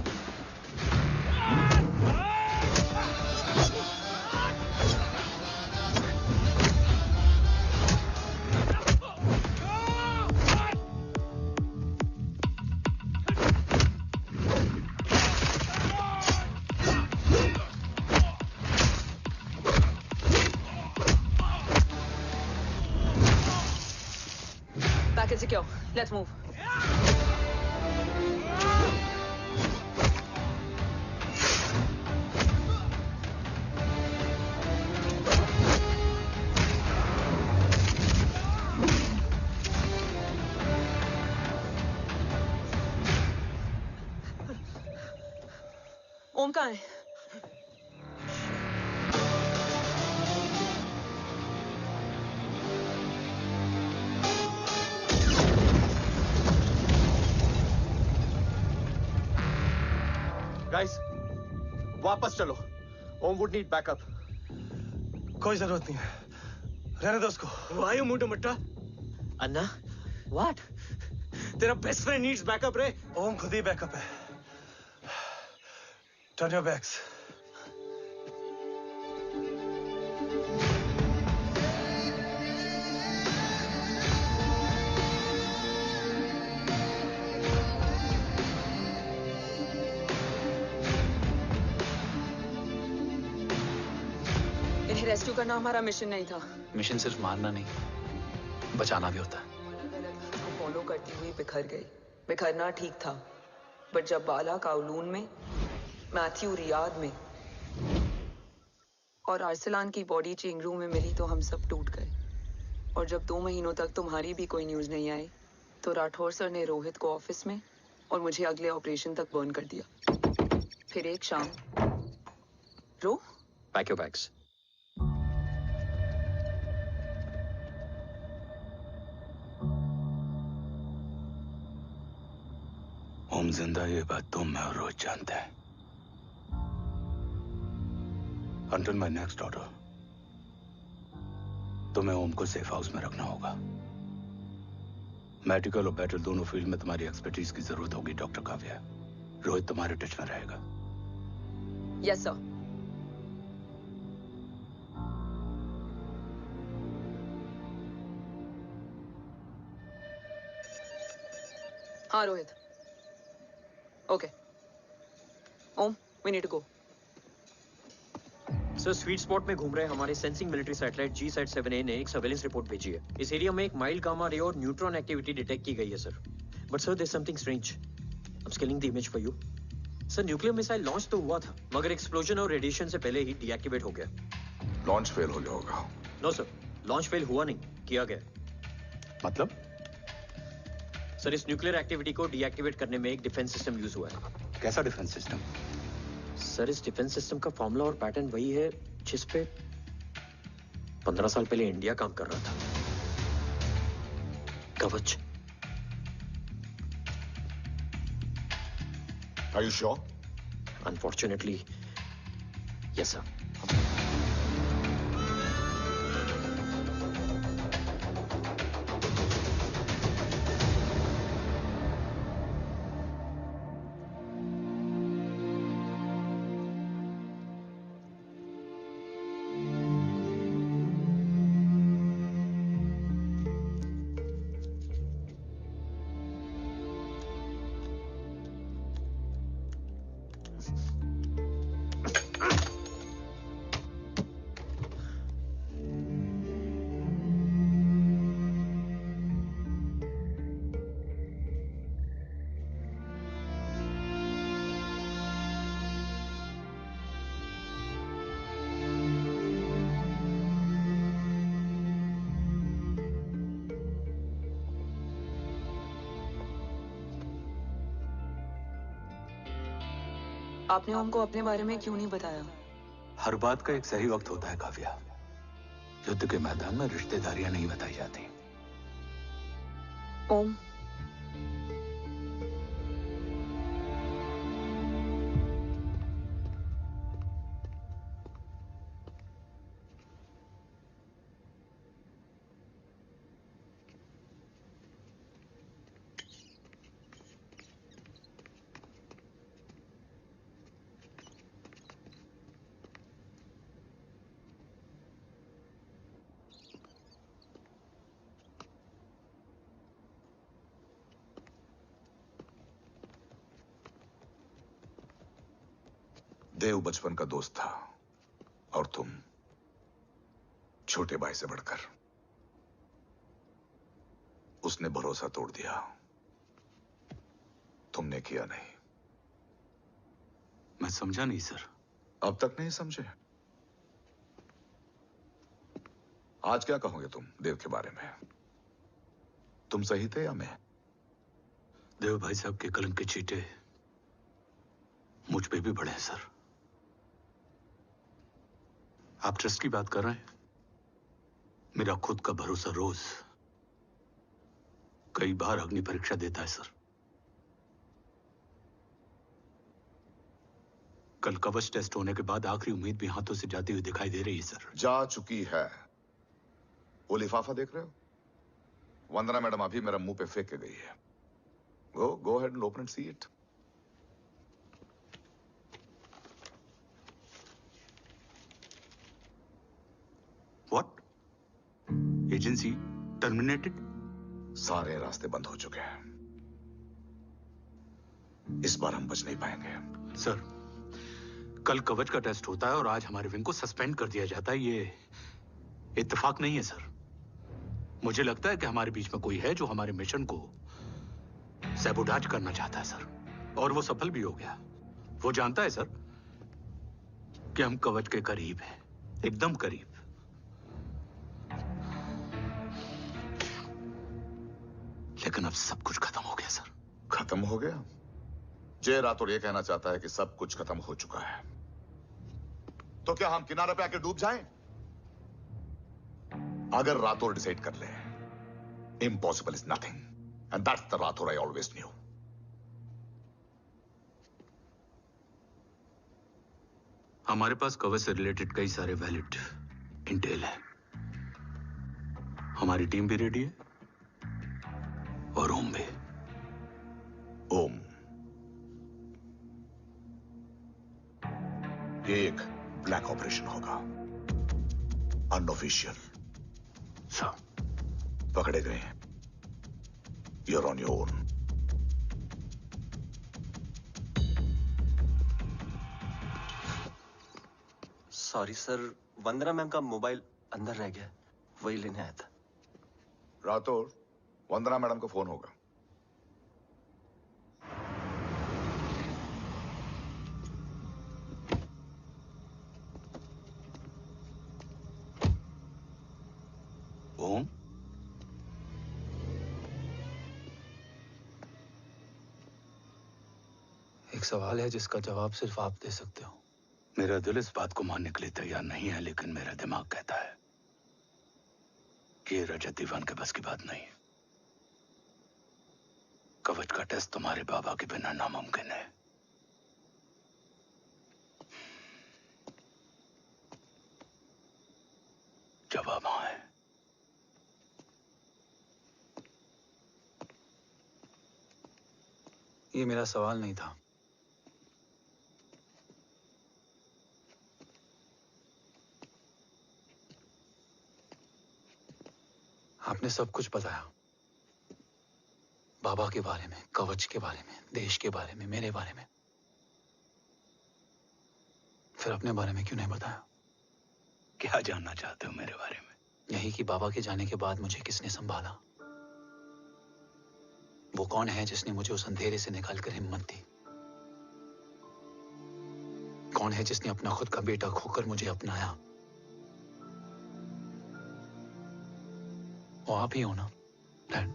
Package secure. Let's move. ओम कहाँ है? Guys, वापस चलो। Om would need backup. कोई जरूरत नहीं है, रहने दो उसको। Why you मुंडो मट्टा? अन्ना, what? तेरा बेस्ट फ्रेंड नीड्स बैकअप रे। ओम खुद ही बैकअप है। Turn your backs. इन्हें रेस्क्यू करना हमारा मिशन नहीं था। मिशन सिर्फ मारना नहीं, बचाना भी होता है। को फॉलो करती हुई बिखर गई। बिखरना ठीक था, बट जब बाला काउलून में, मैथ्यू रियाद में और आर्सलान की बॉडी चेंज रूम में मिली तो हम सब टूट गए। और जब 2 महीनों तक तुम्हारी भी कोई न्यूज नहीं आई तो राठौर सर ने रोहित को ऑफिस में और मुझे अगले ऑपरेशन तक बर्न कर दिया। फिर एक शाम रो पैक योर बैग्स। ओम जिंदा, ये बात तुम मैं और रोज जानते हैं। Until my next order, तुम्हें ओम को सेफ हाउस में रखना होगा। मेडिकल और बैटल दोनों फील्ड में तुम्हारी एक्सपर्टीज की जरूरत होगी, डॉक्टर काव्या। रोहित तुम्हारे टच में रहेगा। Yes sir. हाँ Rohit. Okay Om, we need to go. Sir, sweet spot में घूम रहे हमारे सेंसिंग मिलिट्री सैटेलाइट G-SAT-7A ने एक सर्वेलेंस रिपोर्ट भेजी है। इस एरिया में एक माइल्ड गामा रे और न्यूट्रॉन एक्टिविटी डिटेक्ट की गई है सर। But sir, there is something strange. I am scaling the image for you. Sir, nuclear missile launch तो हुआ था, मगर एक्सप्लोजन और रेडिएशन से पहले ही डीएक्टिवेट हो गया। लॉन्च फेल हो गया होगा। नो सर, लॉन्च फेल हुआ नहीं, किया गया। मतलब? सर, इस न्यूक्लियर एक्टिविटी को डीएक्टिवेट करने में एक डिफेंस सिस्टम यूज हुआ है। कैसा डिफेंस सिस्टम? सर, इस डिफेंस सिस्टम का फॉर्मूला और पैटर्न वही है जिस पे 15 साल पहले इंडिया काम कर रहा था। कवच। Are you sure? Unfortunately, yes sir. आपने ओम को अपने बारे में क्यों नहीं बताया? हर बात का एक सही वक्त होता है काव्या। युद्ध के मैदान में रिश्तेदारियां नहीं बताई जाती। ओम, देव बचपन का दोस्त था और तुम छोटे भाई से बढ़कर। उसने भरोसा तोड़ दिया, तुमने किया नहीं। मैं समझा नहीं सर। अब तक नहीं समझे? आज क्या कहोगे तुम देव के बारे में? तुम सही थे या मैं? देव भाई साहब के कलंक के चीटे मुझ पे भी पड़े हैं सर। आप ट्रस्ट की बात कर रहे हैं? मेरा खुद का भरोसा रोज कई बार अग्नि परीक्षा देता है सर। कल कवच टेस्ट होने के बाद आखिरी उम्मीद भी हाथों से जाती हुई दिखाई दे रही है सर। जा चुकी है। वो लिफाफा देख रहे हो? वंदना मैडम अभी मेरा मुंह पे फेंक के गई है। Go ahead and open and see it. What? Agency terminated? सारे रास्ते बंद हो चुके हैं। इस बार हम बच नहीं पाएंगे। सर, कल कवच का टेस्ट होता है और आज हमारे विंग को सस्पेंड कर दिया जाता है। ये इत्तेफाक नहीं है सर। मुझे लगता है कि हमारे बीच में कोई है जो हमारे मिशन को सैबोटाज करना चाहता है सर, और वो सफल भी हो गया। वो जानता है सर कि हम कवच के करीब हैं, एकदम करीब। लेकिन अब सब कुछ खत्म हो गया सर। खत्म हो गया? जय राठौर ये कहना चाहता है कि सब कुछ खत्म हो चुका है। तो क्या हम किनारे पे आके डूब जाएं? अगर राठौर डिसाइड कर ले, impossible is nothing, and that's the Rathore I always new. हमारे पास कवच से रिलेटेड कई सारे वैलिड इंटेल है। हमारी टीम भी रेडी है और ओम भी। ओम, ये एक ब्लैक ऑपरेशन होगा, अनऑफिशियल। सर, पकड़े गए हैं। You're on your own. Sorry sir, Vandana ma'am का मोबाइल अंदर रह गया, वही लेने आया था। राठौर, वंदना मैडम को फोन होगा। ओम, एक सवाल है जिसका जवाब सिर्फ आप दे सकते हो। मेरा दिल इस बात को मानने के लिए तैयार नहीं है, लेकिन मेरा दिमाग कहता है कि ये रजत दीवान के बस की बात नहीं है। कवच का टेस्ट तुम्हारे बाबा के बिना नामुमकिन है। जवाब हाँ है। ये मेरा सवाल नहीं था। आपने सब कुछ बताया, बाबा के बारे में, कवच के बारे में, देश के बारे में, मेरे बारे में। फिर अपने बारे में क्यों नहीं बताया? क्या जानना चाहते हो मेरे बारे में? यही कि बाबा के जाने के बाद मुझे किसने संभाला? वो कौन है जिसने मुझे उस अंधेरे से निकालकर हिम्मत दी? कौन है जिसने अपना खुद का बेटा खोकर मुझे अपनाया? वो आप ही हो ना, डैड?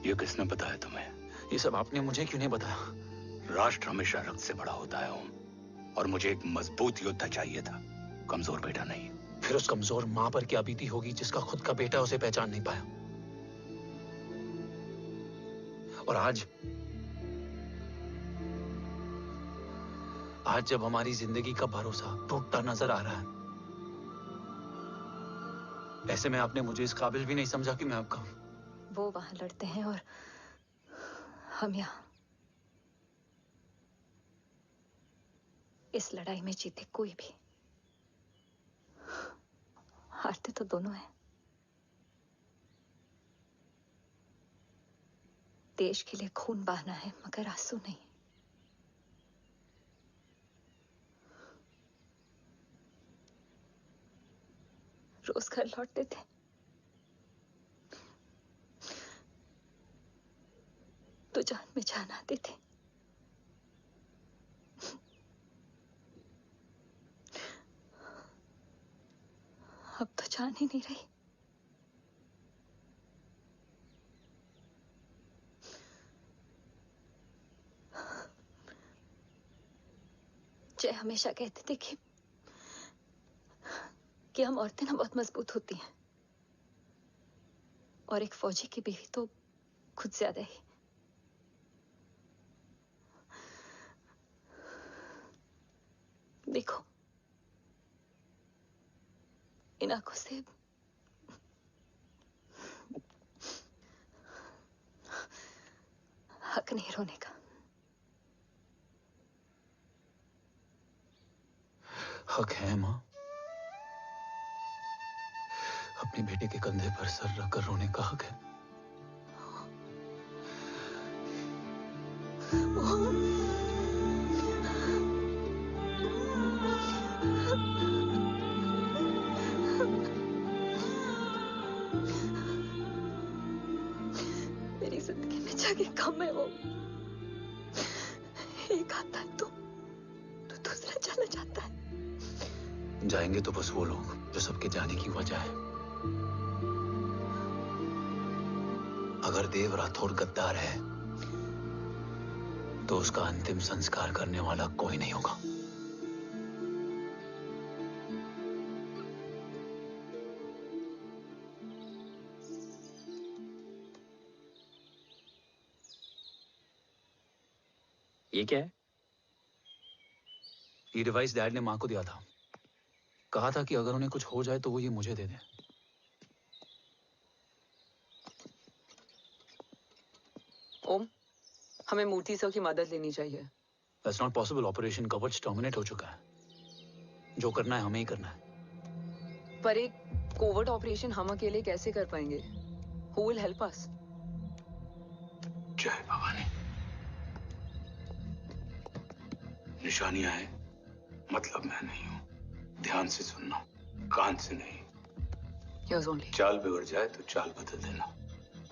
ये किसने बताया तुम्हें? ये सब आपने मुझे क्यों नहीं बताया? राष्ट्र हमेशा रक्त से बड़ा होता है ओम, और मुझे एक मजबूत योद्धा चाहिए था, कमजोर बेटा नहीं। फिर उस कमजोर मां पर क्या बीती होगी जिसका खुद का बेटा उसे पहचान नहीं पाया। और आज जब हमारी जिंदगी का भरोसा टूटता नजर आ रहा है, ऐसे में आपने मुझे इस काबिल भी नहीं समझा कि मैं आपका। वो वहां लड़ते हैं और हम यहाँ। इस लड़ाई में जीते कोई भी, हारते तो दोनों हैं। देश के लिए खून बहाना है मगर आंसू नहीं। रोज घर लौटते थे, तो जान में जान आती थी। अब तो जान ही नहीं रही। जय हमेशा कहते थे कि हम औरतें ना बहुत मजबूत होती हैं, और एक फौजी की बीवी तो खुद ज्यादा ही। देखो, इन आंखों से हक नहीं रोने का। हक है मां, अपने बेटे के कंधे पर सर रखकर रोने का हक है। मेरी जिंदगी में जगह कम है वो। एक आता है तो दूसरा चला जाता है। जाएंगे तो बस वो लोग जो सबके जाने की वजह है। अगर देव राठौर गद्दार है तो उसका अंतिम संस्कार करने वाला कोई नहीं होगा। ये क्या है? ये डिवाइस डैड ने मां को दिया था। कहा था कि अगर उन्हें कुछ हो जाए तो वो ये मुझे दे दें। ओम, हमें मूर्ति सर की मदद लेनी चाहिए। That's not possible. ऑपरेशन कवच टर्मिनेट हो चुका है। जो करना है हमें ही करना है। पर एक कोवर्ट ऑपरेशन हम अकेले कैसे कर पाएंगे? Who will help us? जय भवानी। निशानियां हैं, मतलब मैं नहीं हूं। ध्यान से सुनना, कान से नहीं। Yes, only. चाल बिगड़ जाए तो चाल बदल देना।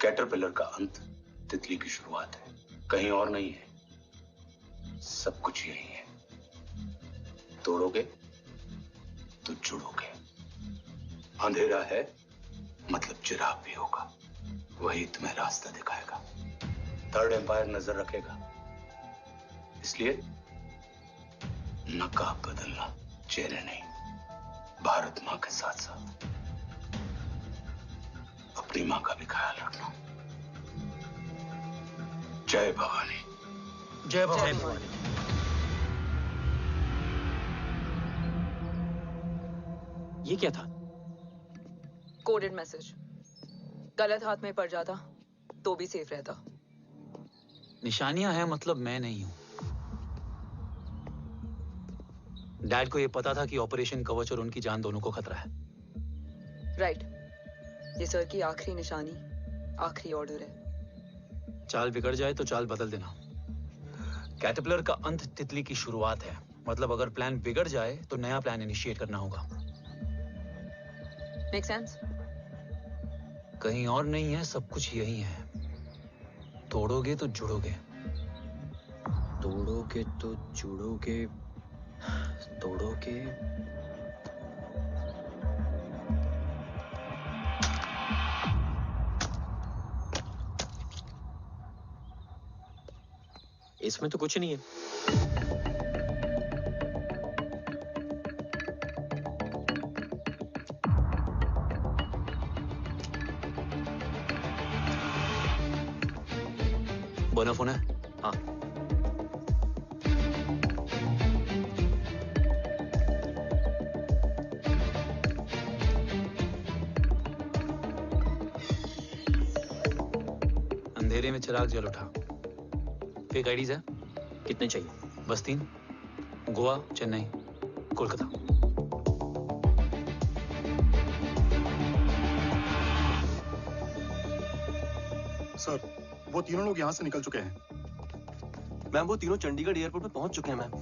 कैटरपिलर का अंत तितली की शुरुआत है, कहीं और नहीं है। सब कुछ यही है। तोड़ोगे तो जुड़ोगे। अंधेरा है मतलब चिराग भी होगा, वही तुम्हें रास्ता दिखाएगा। थर्ड एम्पायर नजर रखेगा, इसलिए नकाब बदलना, चेहरे नहीं। भारत मां के साथ साथ अपनी मां का भी ख्याल रखना। जय भवानी। जय भवानी। ये क्या था? Coded message. गलत हाथ में पड़ जाता तो भी सेफ रहता। निशानियां हैं मतलब मैं नहीं हूं। डैड को यह पता था कि ऑपरेशन कवच और उनकी जान दोनों को खतरा है। राइट। ये सर की आखिरी निशानी, आखिरी ऑर्डर है। चाल बिगड़ जाए तो चाल बदल देना। कैटरपिलर का अंत तितली की शुरुआत है, मतलब अगर प्लान बिगड़ जाए तो नया प्लान इनिशिएट करना होगा। Make sense? कहीं और नहीं है, सब कुछ यही है। तोड़ोगे तो जुड़ोगे। तोड़ोगे तो जुड़ोगे। तोड़ोगे। इसमें तो कुछ नहीं है। बोना फोन है? हाँ। अंधेरे में चिराग जल उठा। फेक आईडीज है? कितने चाहिए? बस 3। गोवा, चेन्नई, कोलकाता। सर, वो तीनों लोग यहाँ से निकल चुके हैं। मैम वो तीनों चंडीगढ़ एयरपोर्ट पे पहुंच चुके हैं मैम।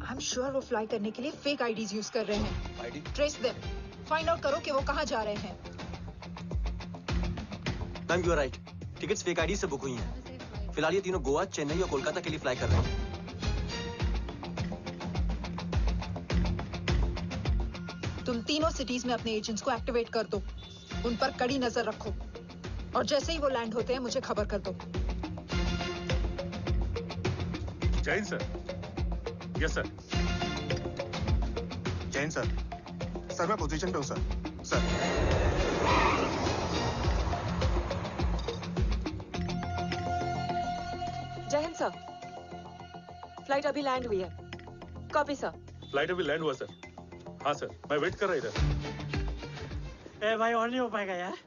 आई एम श्योर वो फ्लाई करने के लिए फेक आईडीज यूज कर रहे हैं। ID? Trace them. Find out करो कि वो कहाँ जा रहे हैं। Ma'am you are right. Tickets fake ID से बुक हुई हैं। फिलहाल ये तीनों गोवा, चेन्नई और कोलकाता के लिए फ्लाई कर रहे हैं। तुम तीनों सिटीज में अपने एजेंट्स को एक्टिवेट कर दो। उन पर कड़ी नजर रखो और जैसे ही वो लैंड होते हैं मुझे खबर कर दो। Jain sir. Yes sir. Jain sir. Sir मैं पोजीशन पे हूँ सर। सर। जय हिंद सर। फ्लाइट अभी लैंड हुई है। Copy sir. फ्लाइट अभी लैंड हुआ सर। हाँ सर, मैं वेट कर रहा इधर। ए भाई और नहीं हो पाएगा यार।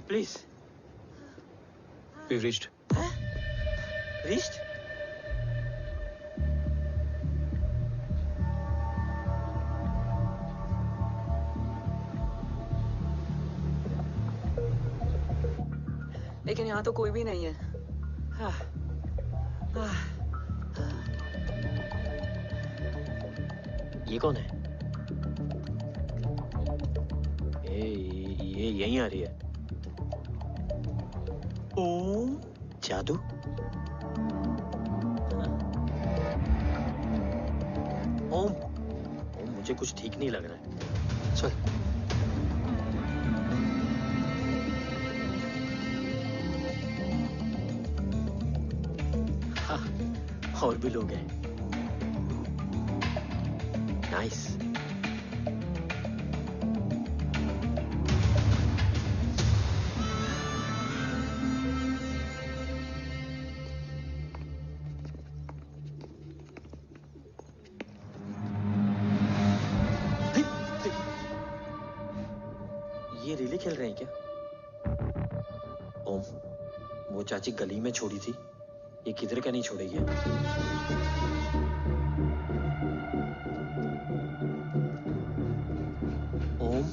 प्लीज। We've reached. Reached? लेकिन यहाँ तो कोई भी नहीं है। ये कौन है? ये यहीं आ रही है। ओम जादू। ओम मुझे कुछ ठीक नहीं लग रहा है। चल। हाँ, और भी लोग हैं। नाइस। ये रिले खेल रहे हैं क्या? ओम, वो चाची गली में छोड़ी थी, ये किधर का नहीं छोड़ेगी। ओम,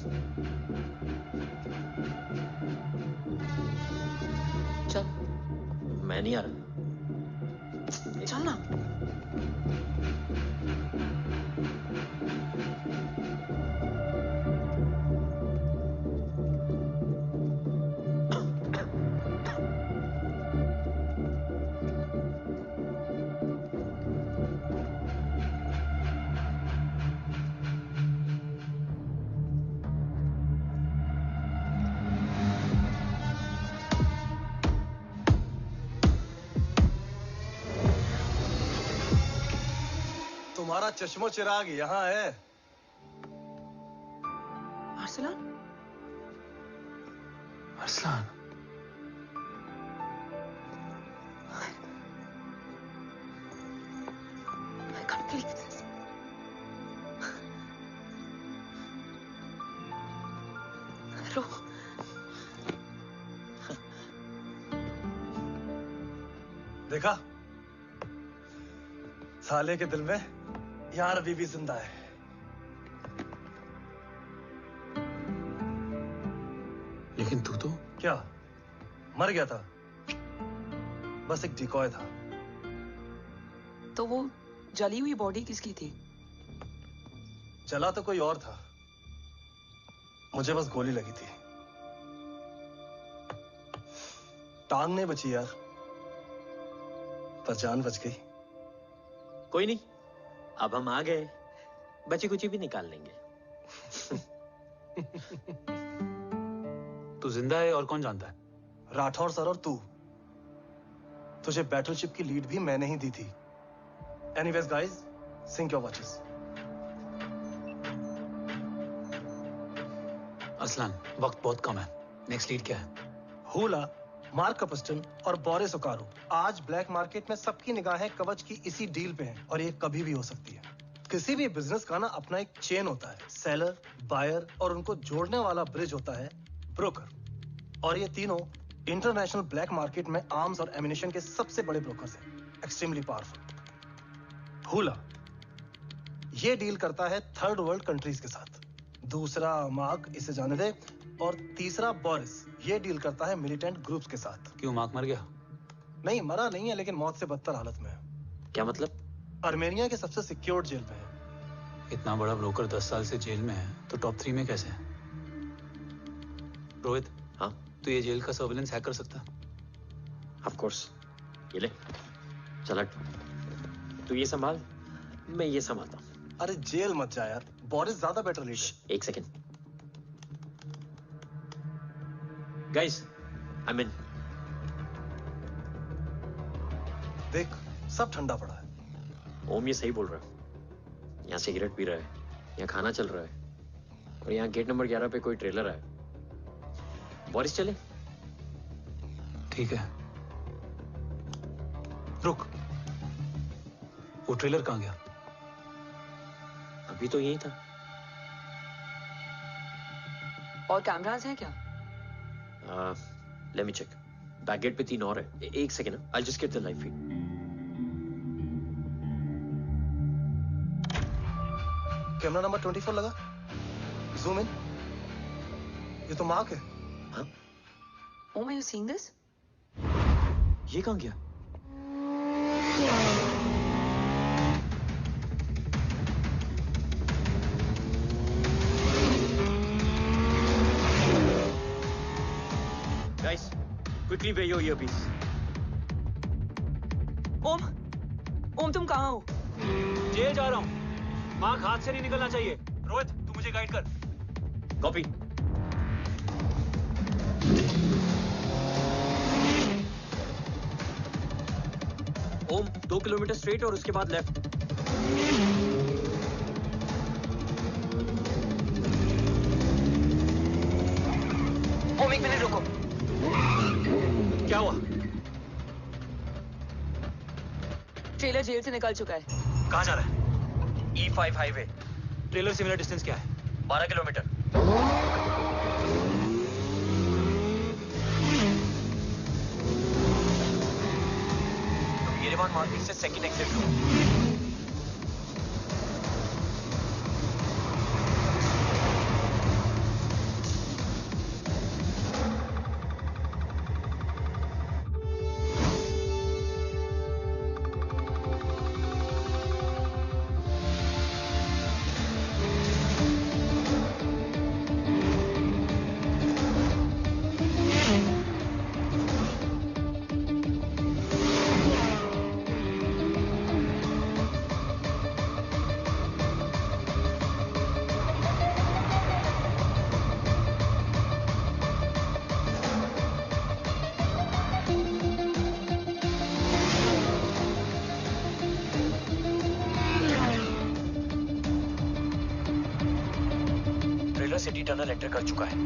चल। मैं नहीं आ रहा। चल ना। तुम्हारा चश्मो चिराग यहाँ है। Arsalan? Arsalan. I can't believe this. रो। देखा? साले के दिल में यार अभी भी जिंदा है। लेकिन तू तो क्या मर गया था? बस एक डिकॉय था। तो वो जली हुई बॉडी किसकी थी? चला तो कोई और था, मुझे बस गोली लगी थी। टांग नहीं बची यार, पर जान बच गई। कोई नहीं, अब हम आ गए, बची कुची भी निकाल लेंगे। तू जिंदा है और कौन जानता है? राठौर सर और तू। तुझे बैटलशिप की लीड भी मैंने ही दी थी। Anyways guys, sync your watches. Arsalan, वक्त बहुत कम है। नेक्स्ट लीड क्या है? हुला, मार्क कपस्टन और बोरिस ओकारो। आज ब्लैक मार्केट में सबकी निगाहें कवच की इसी डील पे हैं और ये कभी भी हो सकती है। किसी भी बिजनेस का ना अपना एक चेन होता है, सेलर, बायर और उनको जोड़ने वाला ब्रिज होता है ब्रोकर। और ये तीनों इंटरनेशनल ब्लैक मार्केट में आर्म्स और एमिनेशन के सबसे बड़े ब्रोकर्स हैं, एक्सट्रीमली पावरफुल। हुला ये डील करता है थर्ड वर्ल्ड कंट्रीज के साथ। दूसरा मार्क, इसे जाने दे। और तीसरा बोरिस, ये डील करता है मिलिटेंट ग्रुप्स के साथ। क्यों, मार्क मर गया? नहीं, मरा नहीं है, लेकिन मौत से बदतर हालत में है। क्या मतलब? आर्मेनिया के सबसे सिक्योर्ड जेल में है। इतना बड़ा ब्रोकर 10 साल से जेल में है तो टॉप 3 में कैसे है? रोहित, हाँ, तो ये जेल का सर्विलेंस हैक कर सकता? Of course. ये ले, चल तू ये संभाल, मैं ये संभालता हूँ। अरे जेल मत जा यार, बोरिस ज्यादा बेटर लीड है। एक सेकेंड गाइस, आई मीन देख, सब ठंडा पड़ा है। ओम ये सही बोल रहा है। यहाँ सिगरेट पी रहा है, यहाँ खाना चल रहा है और यहाँ गेट नंबर 11 पे कोई ट्रेलर है। बोरिस चले? ठीक है। रुक, वो ट्रेलर कहाँ गया? अभी तो यही था। और कैमरास हैं क्या? Let me check. Back gate पे 3 और है। एक second, I just get the live feed. Camera number 24 लगा, जूम इन। ये तो मार्क है। हाँ? Om, are you seeing this? ये कहाँ गया? Guys, quickly wear your earpiece. ओम तुम कहाँ हो? जेल जा रहा हूँ। मार्क हाथ से नहीं निकलना चाहिए। रोहित, तू मुझे गाइड कर। कॉपी। ओम 2 किलोमीटर स्ट्रेट और उसके बाद लेफ्ट। ओम, 1 मिनट रुको। क्या हुआ? ट्रेलर जेल से निकल चुका है। कहाँ जा रहा है? E5 highway. ट्रेलर से मेरा डिस्टेंस क्या है? 12 किलोमीटर। येरेवान मार्केट से सेकंड एग्जिट लो। सिटी टनल एंटर कर चुका है।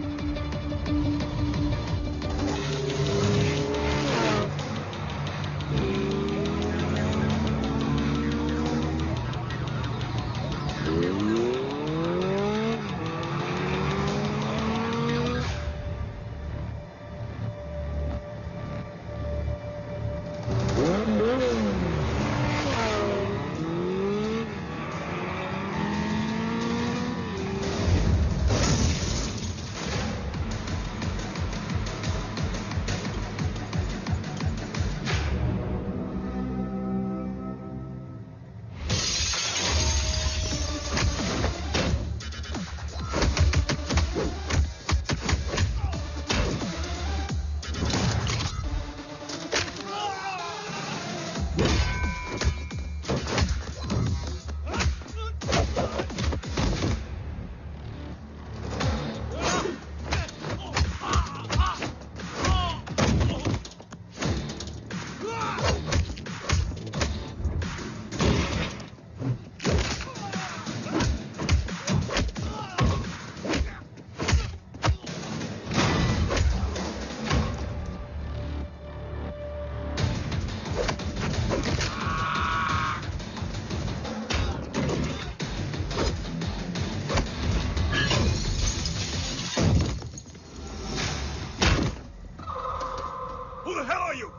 the hell are you?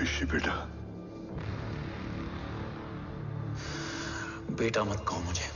ऋषि बेटा, बेटा मत कहो मुझे।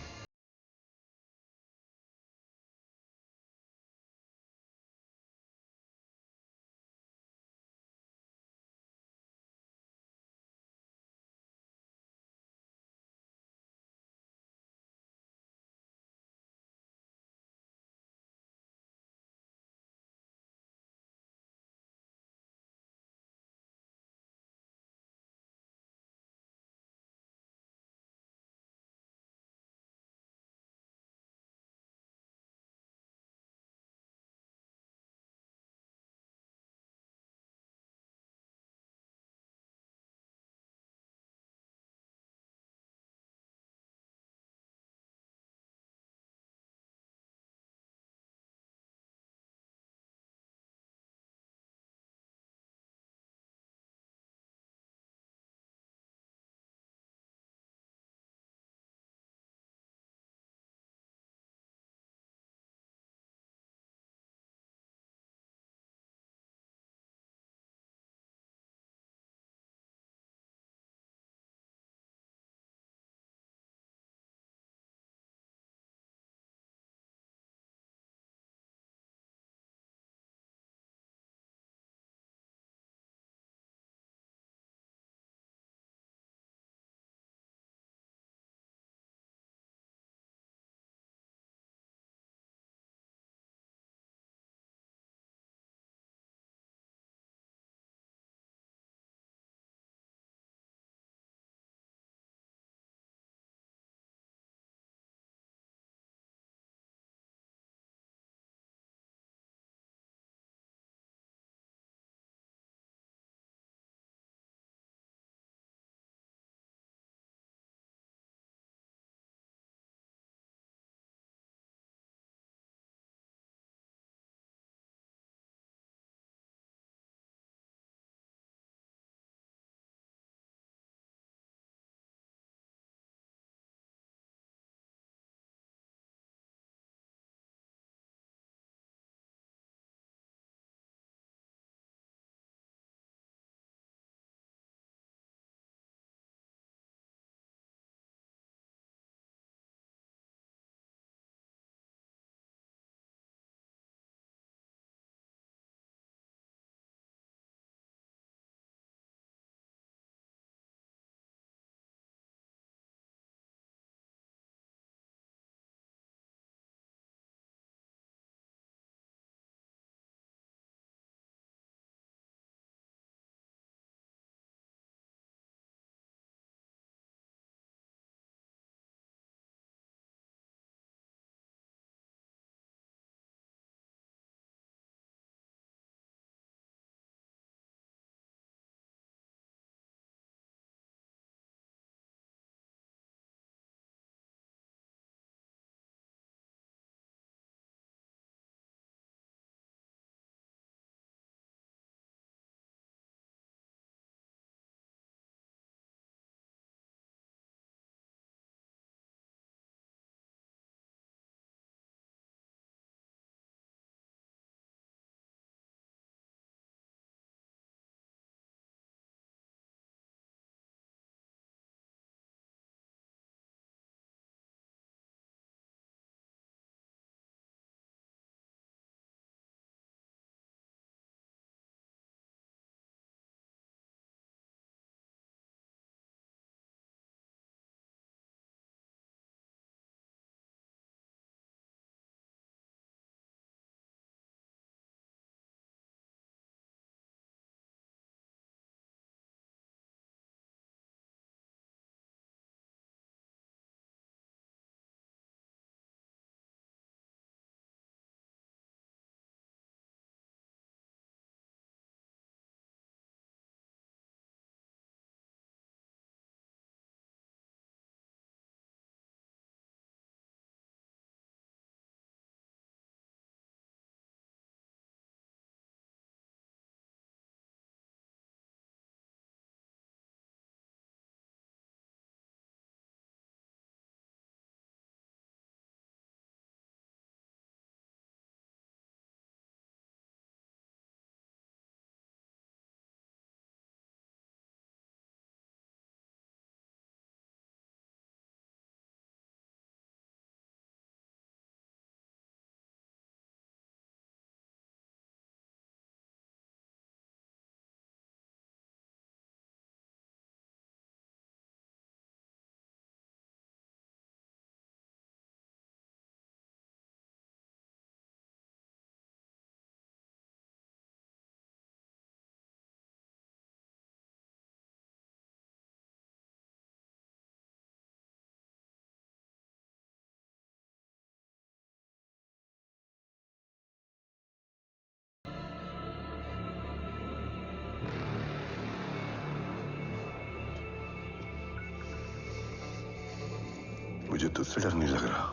मुझे तुझसे डर नहीं लग रहा,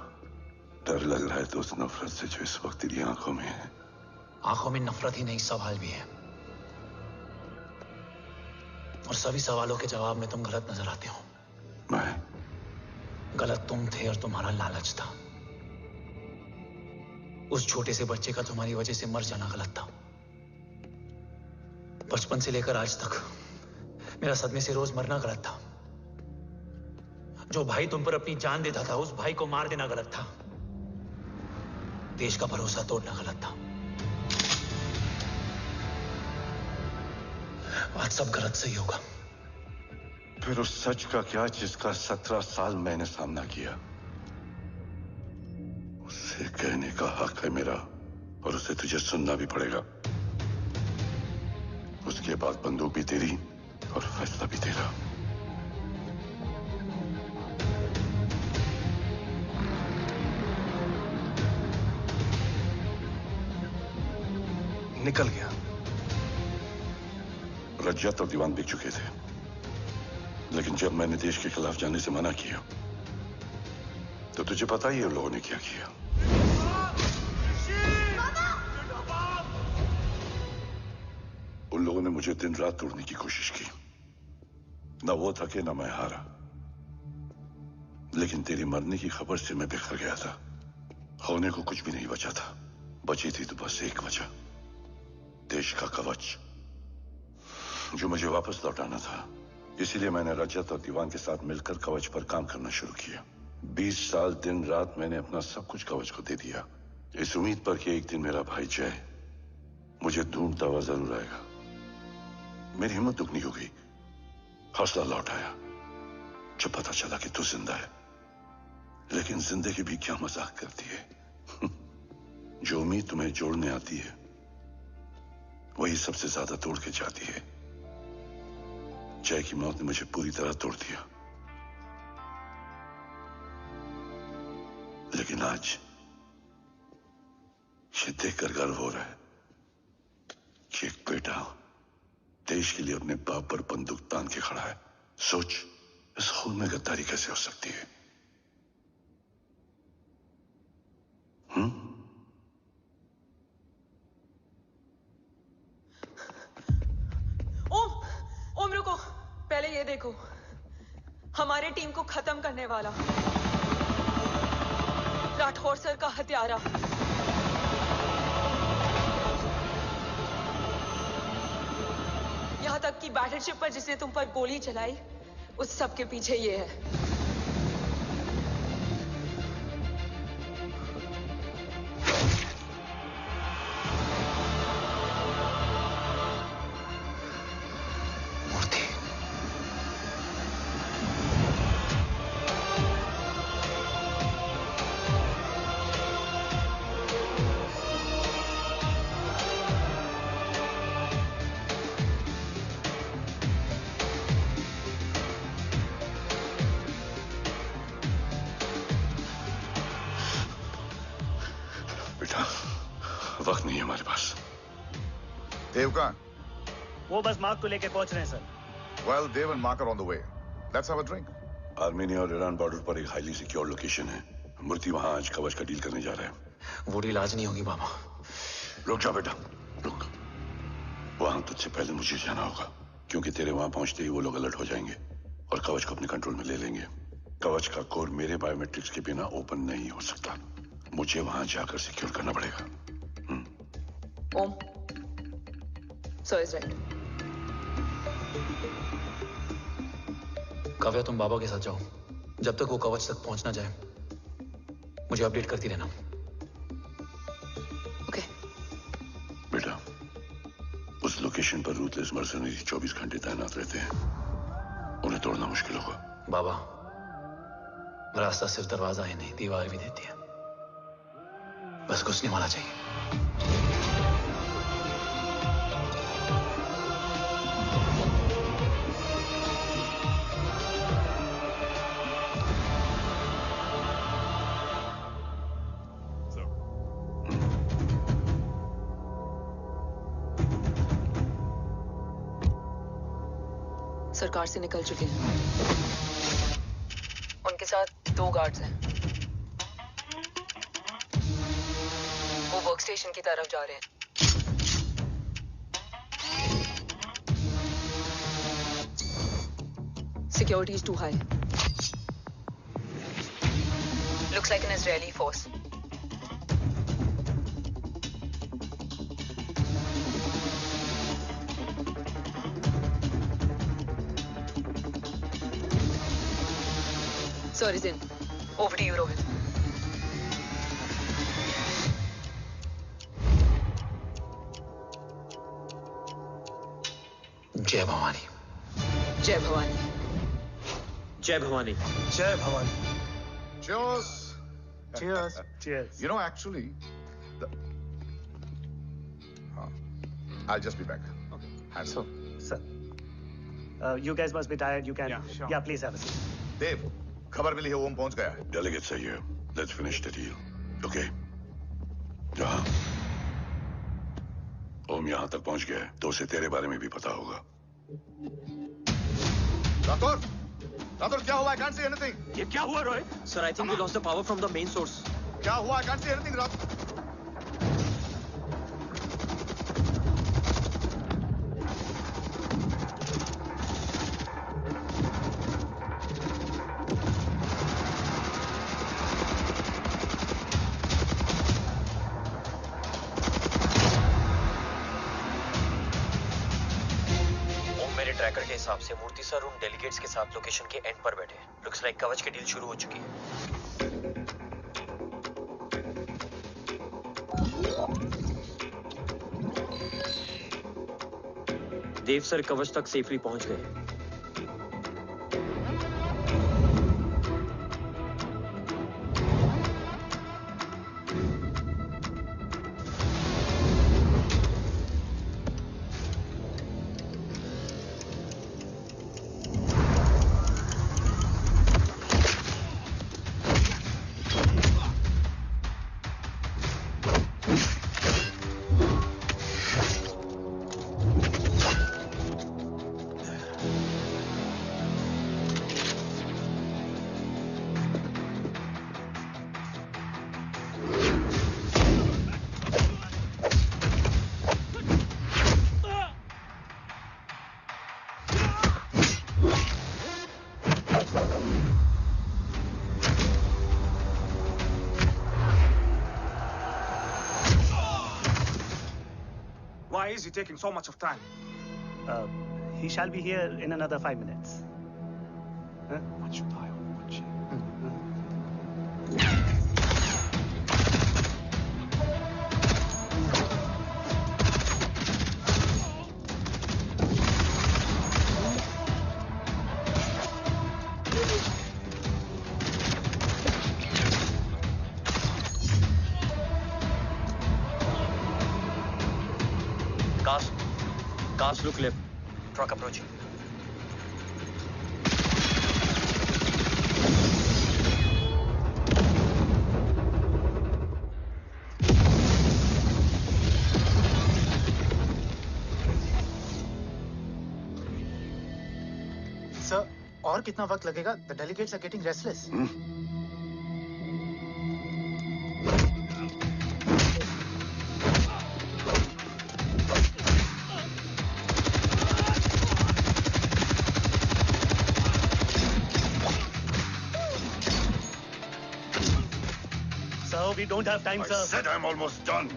डर लग रहा है तो उस नफरत से जो इस वक्त तेरी आंखों में है। आंखों में नफरत ही नहीं, सवाल भी है, और सभी सवालों के जवाब में तुम गलत नजर आते हो। मैं गलत तुम थे और तुम्हारा लालच था। उस छोटे से बच्चे का तुम्हारी वजह से मर जाना गलत था। बचपन से लेकर आज तक मेरा सदमे से रोज मरना गलत था। जो भाई तुम पर अपनी जान देता था, उस भाई को मार देना गलत था। देश का भरोसा तोड़ना गलत था। आज सब गलत सही होगा। फिर उस सच का क्या जिसका 17 साल मैंने सामना किया? उसे कहने का हक है मेरा, और उसे तुझे सुनना भी पड़ेगा। उसके बाद बंदूक भी तेरी और फैसला भी तेरा। निकल गया। रज्जत और दीवान बिक चुके थे, लेकिन जब मैंने देश के खिलाफ जाने से मना किया तो तुझे पता ही है उन लोगों ने क्या किया। उन लोगों ने मुझे दिन रात तोड़ने की कोशिश की। ना वो थके ना मैं हारा, लेकिन तेरी मरने की खबर से मैं बिखर गया था। होने को कुछ भी नहीं बचा था। बची थी तो बस एक वजह, देश का कवच, जो मुझे वापस लौटाना था। इसीलिए मैंने रजत और दीवान के साथ मिलकर कवच पर काम करना शुरू किया। 20 साल दिन रात मैंने अपना सब कुछ कवच को दे दिया, इस उम्मीद पर कि एक दिन मेरा भाई जय मुझे ढूंढता हुआ जरूर आएगा। मेरी हिम्मत दुगनी हो गई, हौसला लौट आया जब पता चला कि तू जिंदा है। लेकिन जिंदगी भी क्या मजाक करती है। जो उम्मीद तुम्हें जोड़ने आती है वही सबसे ज्यादा तोड़ के जाती है। जय की मौत ने मुझे पूरी तरह तोड़ दिया, लेकिन आज ये देखकर गर्व हो रहा है कि एक बेटा देश के लिए अपने बाप पर बंदूक तान के खड़ा है। सोच, इस खून में गद्दारी कैसे हो सकती है? ओम रुको, पहले ये देखो, हमारे टीम को खत्म करने वाला राठौर सर का हत्यारा। यहां तक कि बैटलशिप पर जिसने तुम पर गोली चलाई, उस सब के पीछे ये है। वक्त नहीं है हमारे पास। देव कहाँ? वो बस मार्क को लेके पहुंच रहे हैं sir. Well, Dev and Mark are on the way. Let's have a drink. Armenia और ईरान बॉर्डर पर एक हाईली सिक्योर लोकेशन है। मूर्ति वहां आज कवच का डील करने जा रहे हैं। वो डील आज नहीं होगी बाबा। रुक जा बेटा, रुक। वहां तुझसे पहले मुझे जाना होगा, क्योंकि तेरे वहां पहुंचते ही वो लोग अलर्ट हो जाएंगे और कवच को अपने कंट्रोल में ले लेंगे। कवच का कोड मेरे बायोमेट्रिक्स के बिना ओपन नहीं हो सकता। मुझे वहां जाकर सिक्योर करना पड़ेगा। ओम, so is right. काव्या, तुम बाबा के साथ जाओ। जब तक वो कवच तक पहुंच ना जाए मुझे अपडेट करती रहना। ओके। बेटा, उस लोकेशन पर रूथलेस मर्सनरी 24 घंटे तैनात रहते हैं। उन्हें तोड़ना मुश्किल होगा। बाबा, रास्ता सिर्फ दरवाजा ही नहीं, दीवार भी देती है। बस घुसने वाला चाहिए। सरकार से निकल चुके हैं। के साथ 2 गार्ड्स हैं। वो वर्क स्टेशन की तरफ जा रहे हैं। Security is too high. Looks like an Israeli force. Sir is in. Over to you, Rohit. जय भवानी। जय भवानी। जय भवानी। जय Bhavani. Cheers. Cheers. Cheers. You know, actually, I'll just be back. Okay. So, sir, you guys must be tired. You can, yeah, please have a seat. Dev, खबर मिली है ओम पहुंच गया है। Delegate सही है। Let's finish the deal. Okay? जहाँ ओम यहाँ तक पहुंच गया है, तो उसे तेरे बारे में भी पता होगा। राठौर क्या हुआ? I can't see anything. ये क्या हुआ Rohit? Sir, I think we lost the power from the main source. क्या हुआ? I can't see anything, Rathore. Tracker के हिसाब से मूर्ति सर उन डेलीगेट्स के साथ लोकेशन के एंड पर बैठे। लुक्स लाइक कवच की डील शुरू हो चुकी है। देव सर कवच तक सेफली पहुंच गए। Why is he taking so much of time? He shall be here in another 5 minutes. What should I watch? Cast look left. Truck approaching. Sir, और कितना वक्त लगेगा? The delegates are getting restless. We don't have time, sir. I said I'm almost done.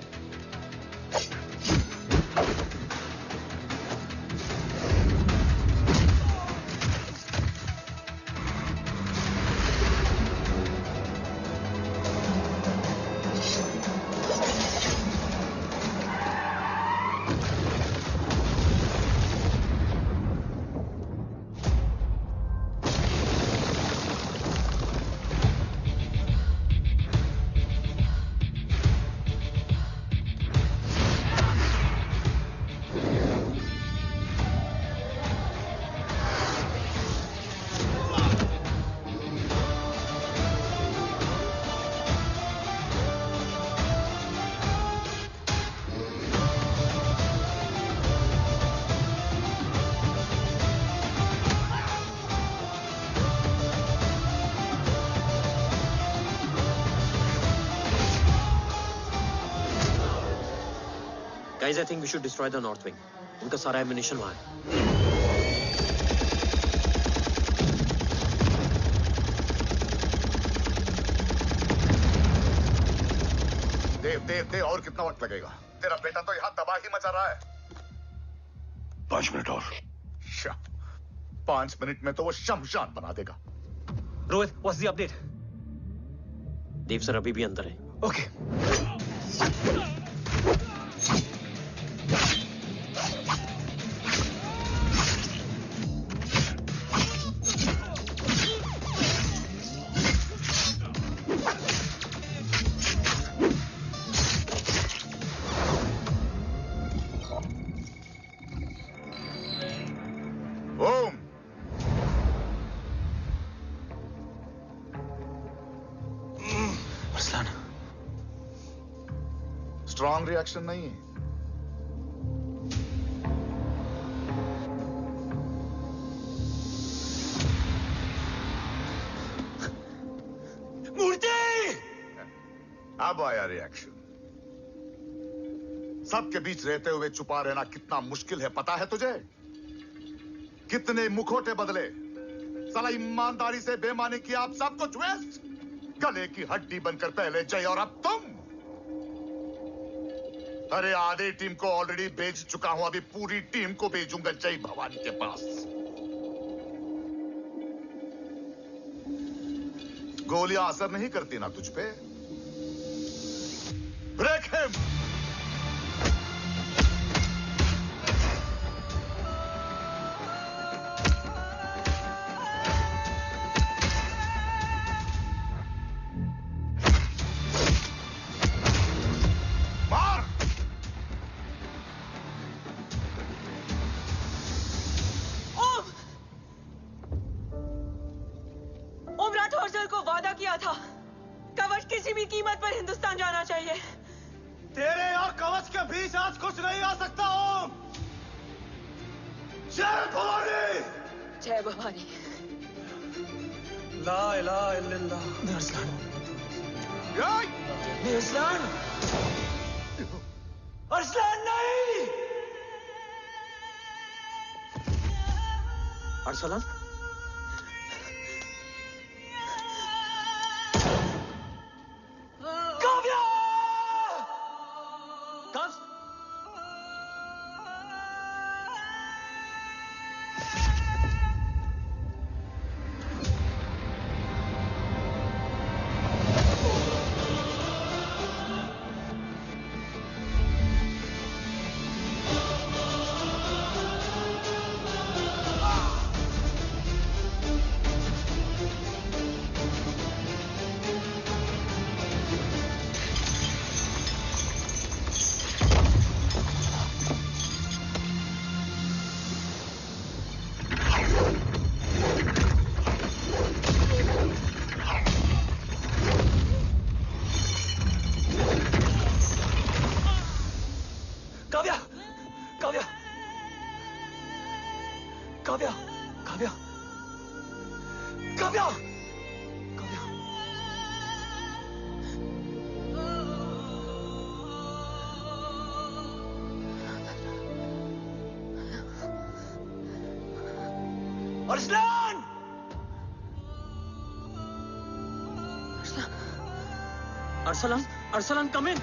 Guys, I think we should destroy the north wing. उनका सारा ammunition वहाँ है. देव और कितना वक्त लगेगा? तेरा बेटा तो यहाँ तबाही मचा रहा है. 5 मिनट और. 5 मिनट में तो वो शमशान बना देगा. Rohit, what's the update? Dev sir अभी भी अंदर है. Okay. स्ट्रॉन्ग रिएक्शन नहीं है. मूर्ति! अब आया रिएक्शन. सबके बीच रहते हुए छुपा रहना कितना मुश्किल है पता है तुझे? कितने मुखौटे बदले. साला ईमानदारी से बेईमानी किया, आप सब कुछ वेस्ट. गले की हड्डी बनकर पहले जय और अब तुम. अरे आधे टीम को ऑलरेडी भेज चुका हूं, अभी पूरी टीम को भेजूंगा जय भवानी के पास. गोलियां असर नहीं करती ना तुझ पे. Break him. तेरे और कवच के बीच आज कुछ नहीं आ सकता. ओम, जय भवानी. जय भवानी. ला इलाहा इल्लल्लाह. अरसलान. अरसलान नहीं. Arsalan. Arsalan! Arsalan, Arsalan, come in.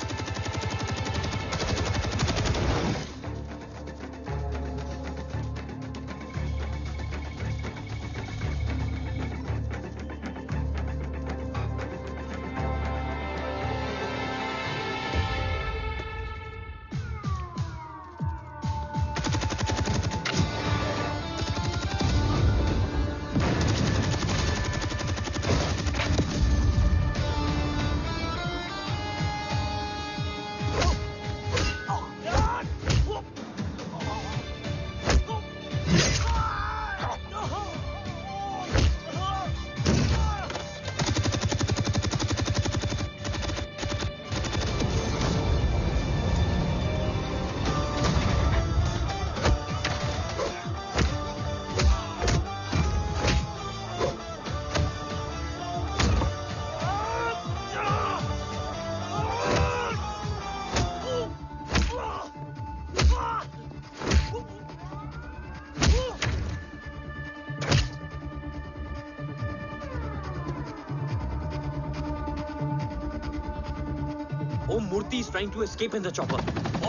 Om Murthy is trying to escape in the chopper.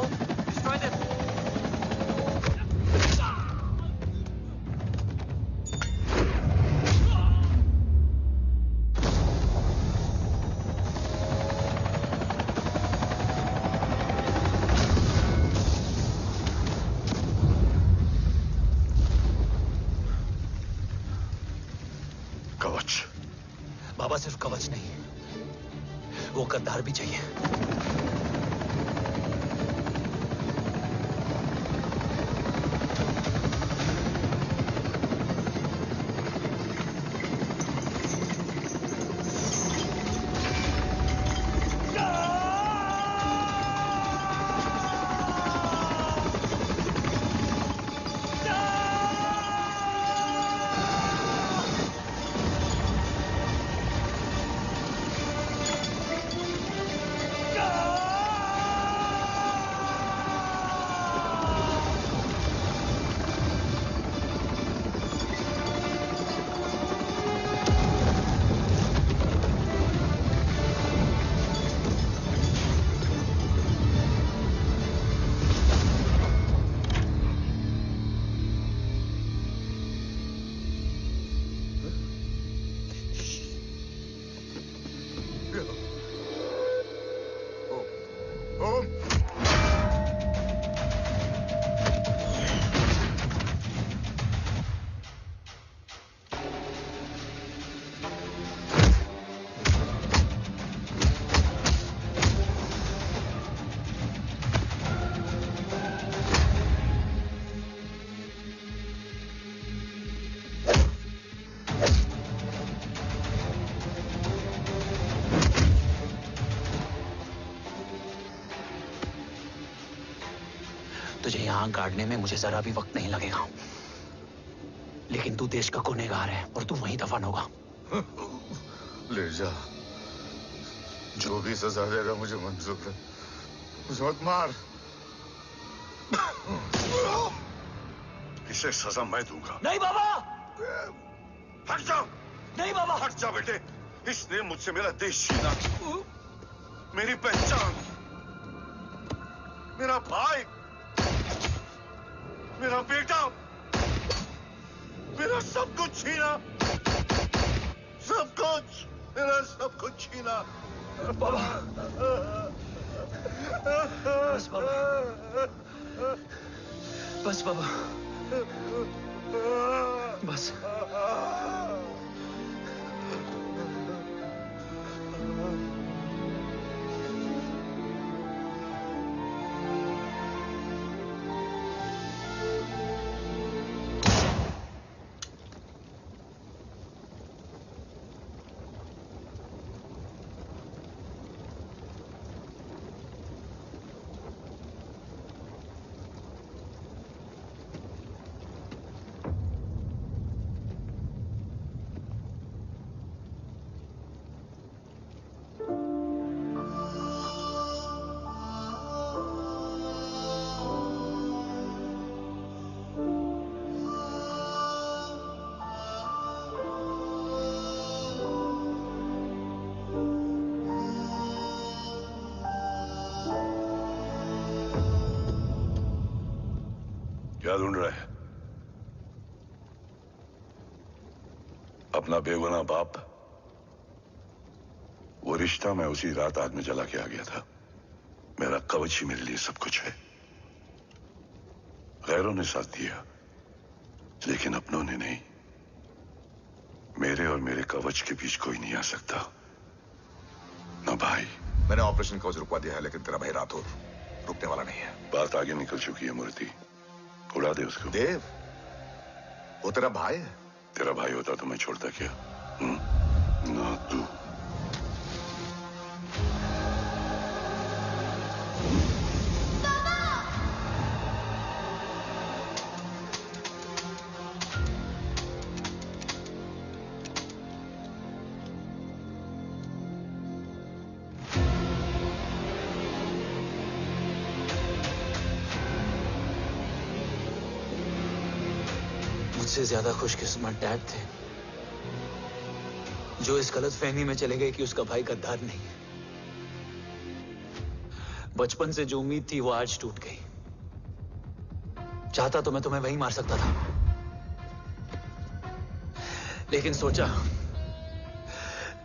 Om, destroy them. कवच। बाबा सिर्फ कवच नहीं, वो गद्दार भी चाहिए। तुझे यहां गाड़ने में मुझे जरा भी वक्त नहीं लगेगा, लेकिन तू देश का गुनहगार है और तू वहीं दफन होगा। ले जा, जो भी सजा देगा मुझे मंजूर है, मुझे मत मार। इसे सजा मैं दूंगा। नहीं बाबा, हट जाओ। नहीं बाबा, हट जा बेटे। इसने मुझसे मेरा देश छीना, मेरी पहचान, मेरा भाई, मेरा बेटा, मेरा सब कुछ छीना, सब कुछ, मेरा सब कुछ छीना। बाबा, बस बाबा, बस बाबा, बस। क्या ढूंढ रहा है? अपना बेगुनाह बाप। वो रिश्ता मैं उसी रात आग में जला के आ गया था। मेरा कवच ही मेरे लिए सब कुछ है। गैरों ने साथ दिया, लेकिन अपनों ने नहीं। मेरे और मेरे कवच के बीच कोई नहीं आ सकता। ना भाई। मैंने ऑपरेशन कवच रुकवा दिया है, लेकिन तेरा भाई राठौर रुकने वाला नहीं है। बात आगे निकल चुकी है मूर्ति, उड़ा दे उसको। देव, वो तेरा भाई है। तेरा भाई होता तो मैं छोड़ता क्या? ना तू। मुझसे ज्यादा खुशकिस्मत डैड थे, जो इस गलतफहमी में चले गए कि उसका भाई गद्दार नहीं है। बचपन से जो उम्मीद थी वो आज टूट गई। चाहता तो मैं तुम्हें वहीं मार सकता था, लेकिन सोचा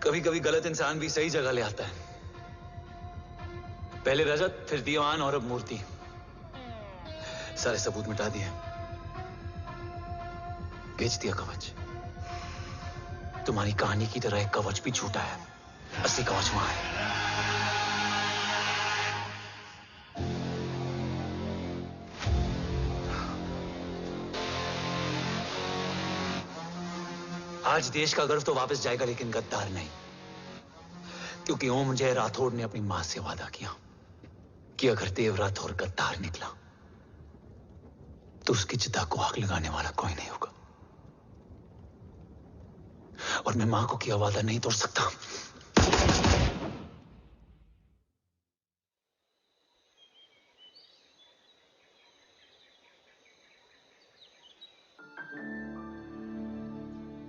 कभी कभी गलत इंसान भी सही जगह ले आता है। पहले रजत, फिर दीवान और अब मूर्ति। सारे सबूत मिटा दिए, बेच दिया कवच। तुम्हारी कहानी की तरह एक कवच भी छूटा है, असली कवच वहां है। आज देश का गर्व तो वापस जाएगा, लेकिन गद्दार नहीं, क्योंकि ओम जय राठौड़ ने अपनी मां से वादा किया कि अगर देव राठौड़ गद्दार निकला तो उसकी चिता को आग लगाने वाला कोई नहीं होगा। और मैं मां को किया वादा नहीं तोड़ सकता।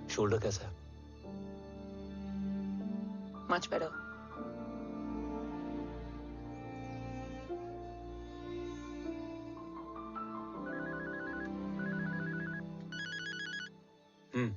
शोल्डर कैसा है? Much better. हम्म।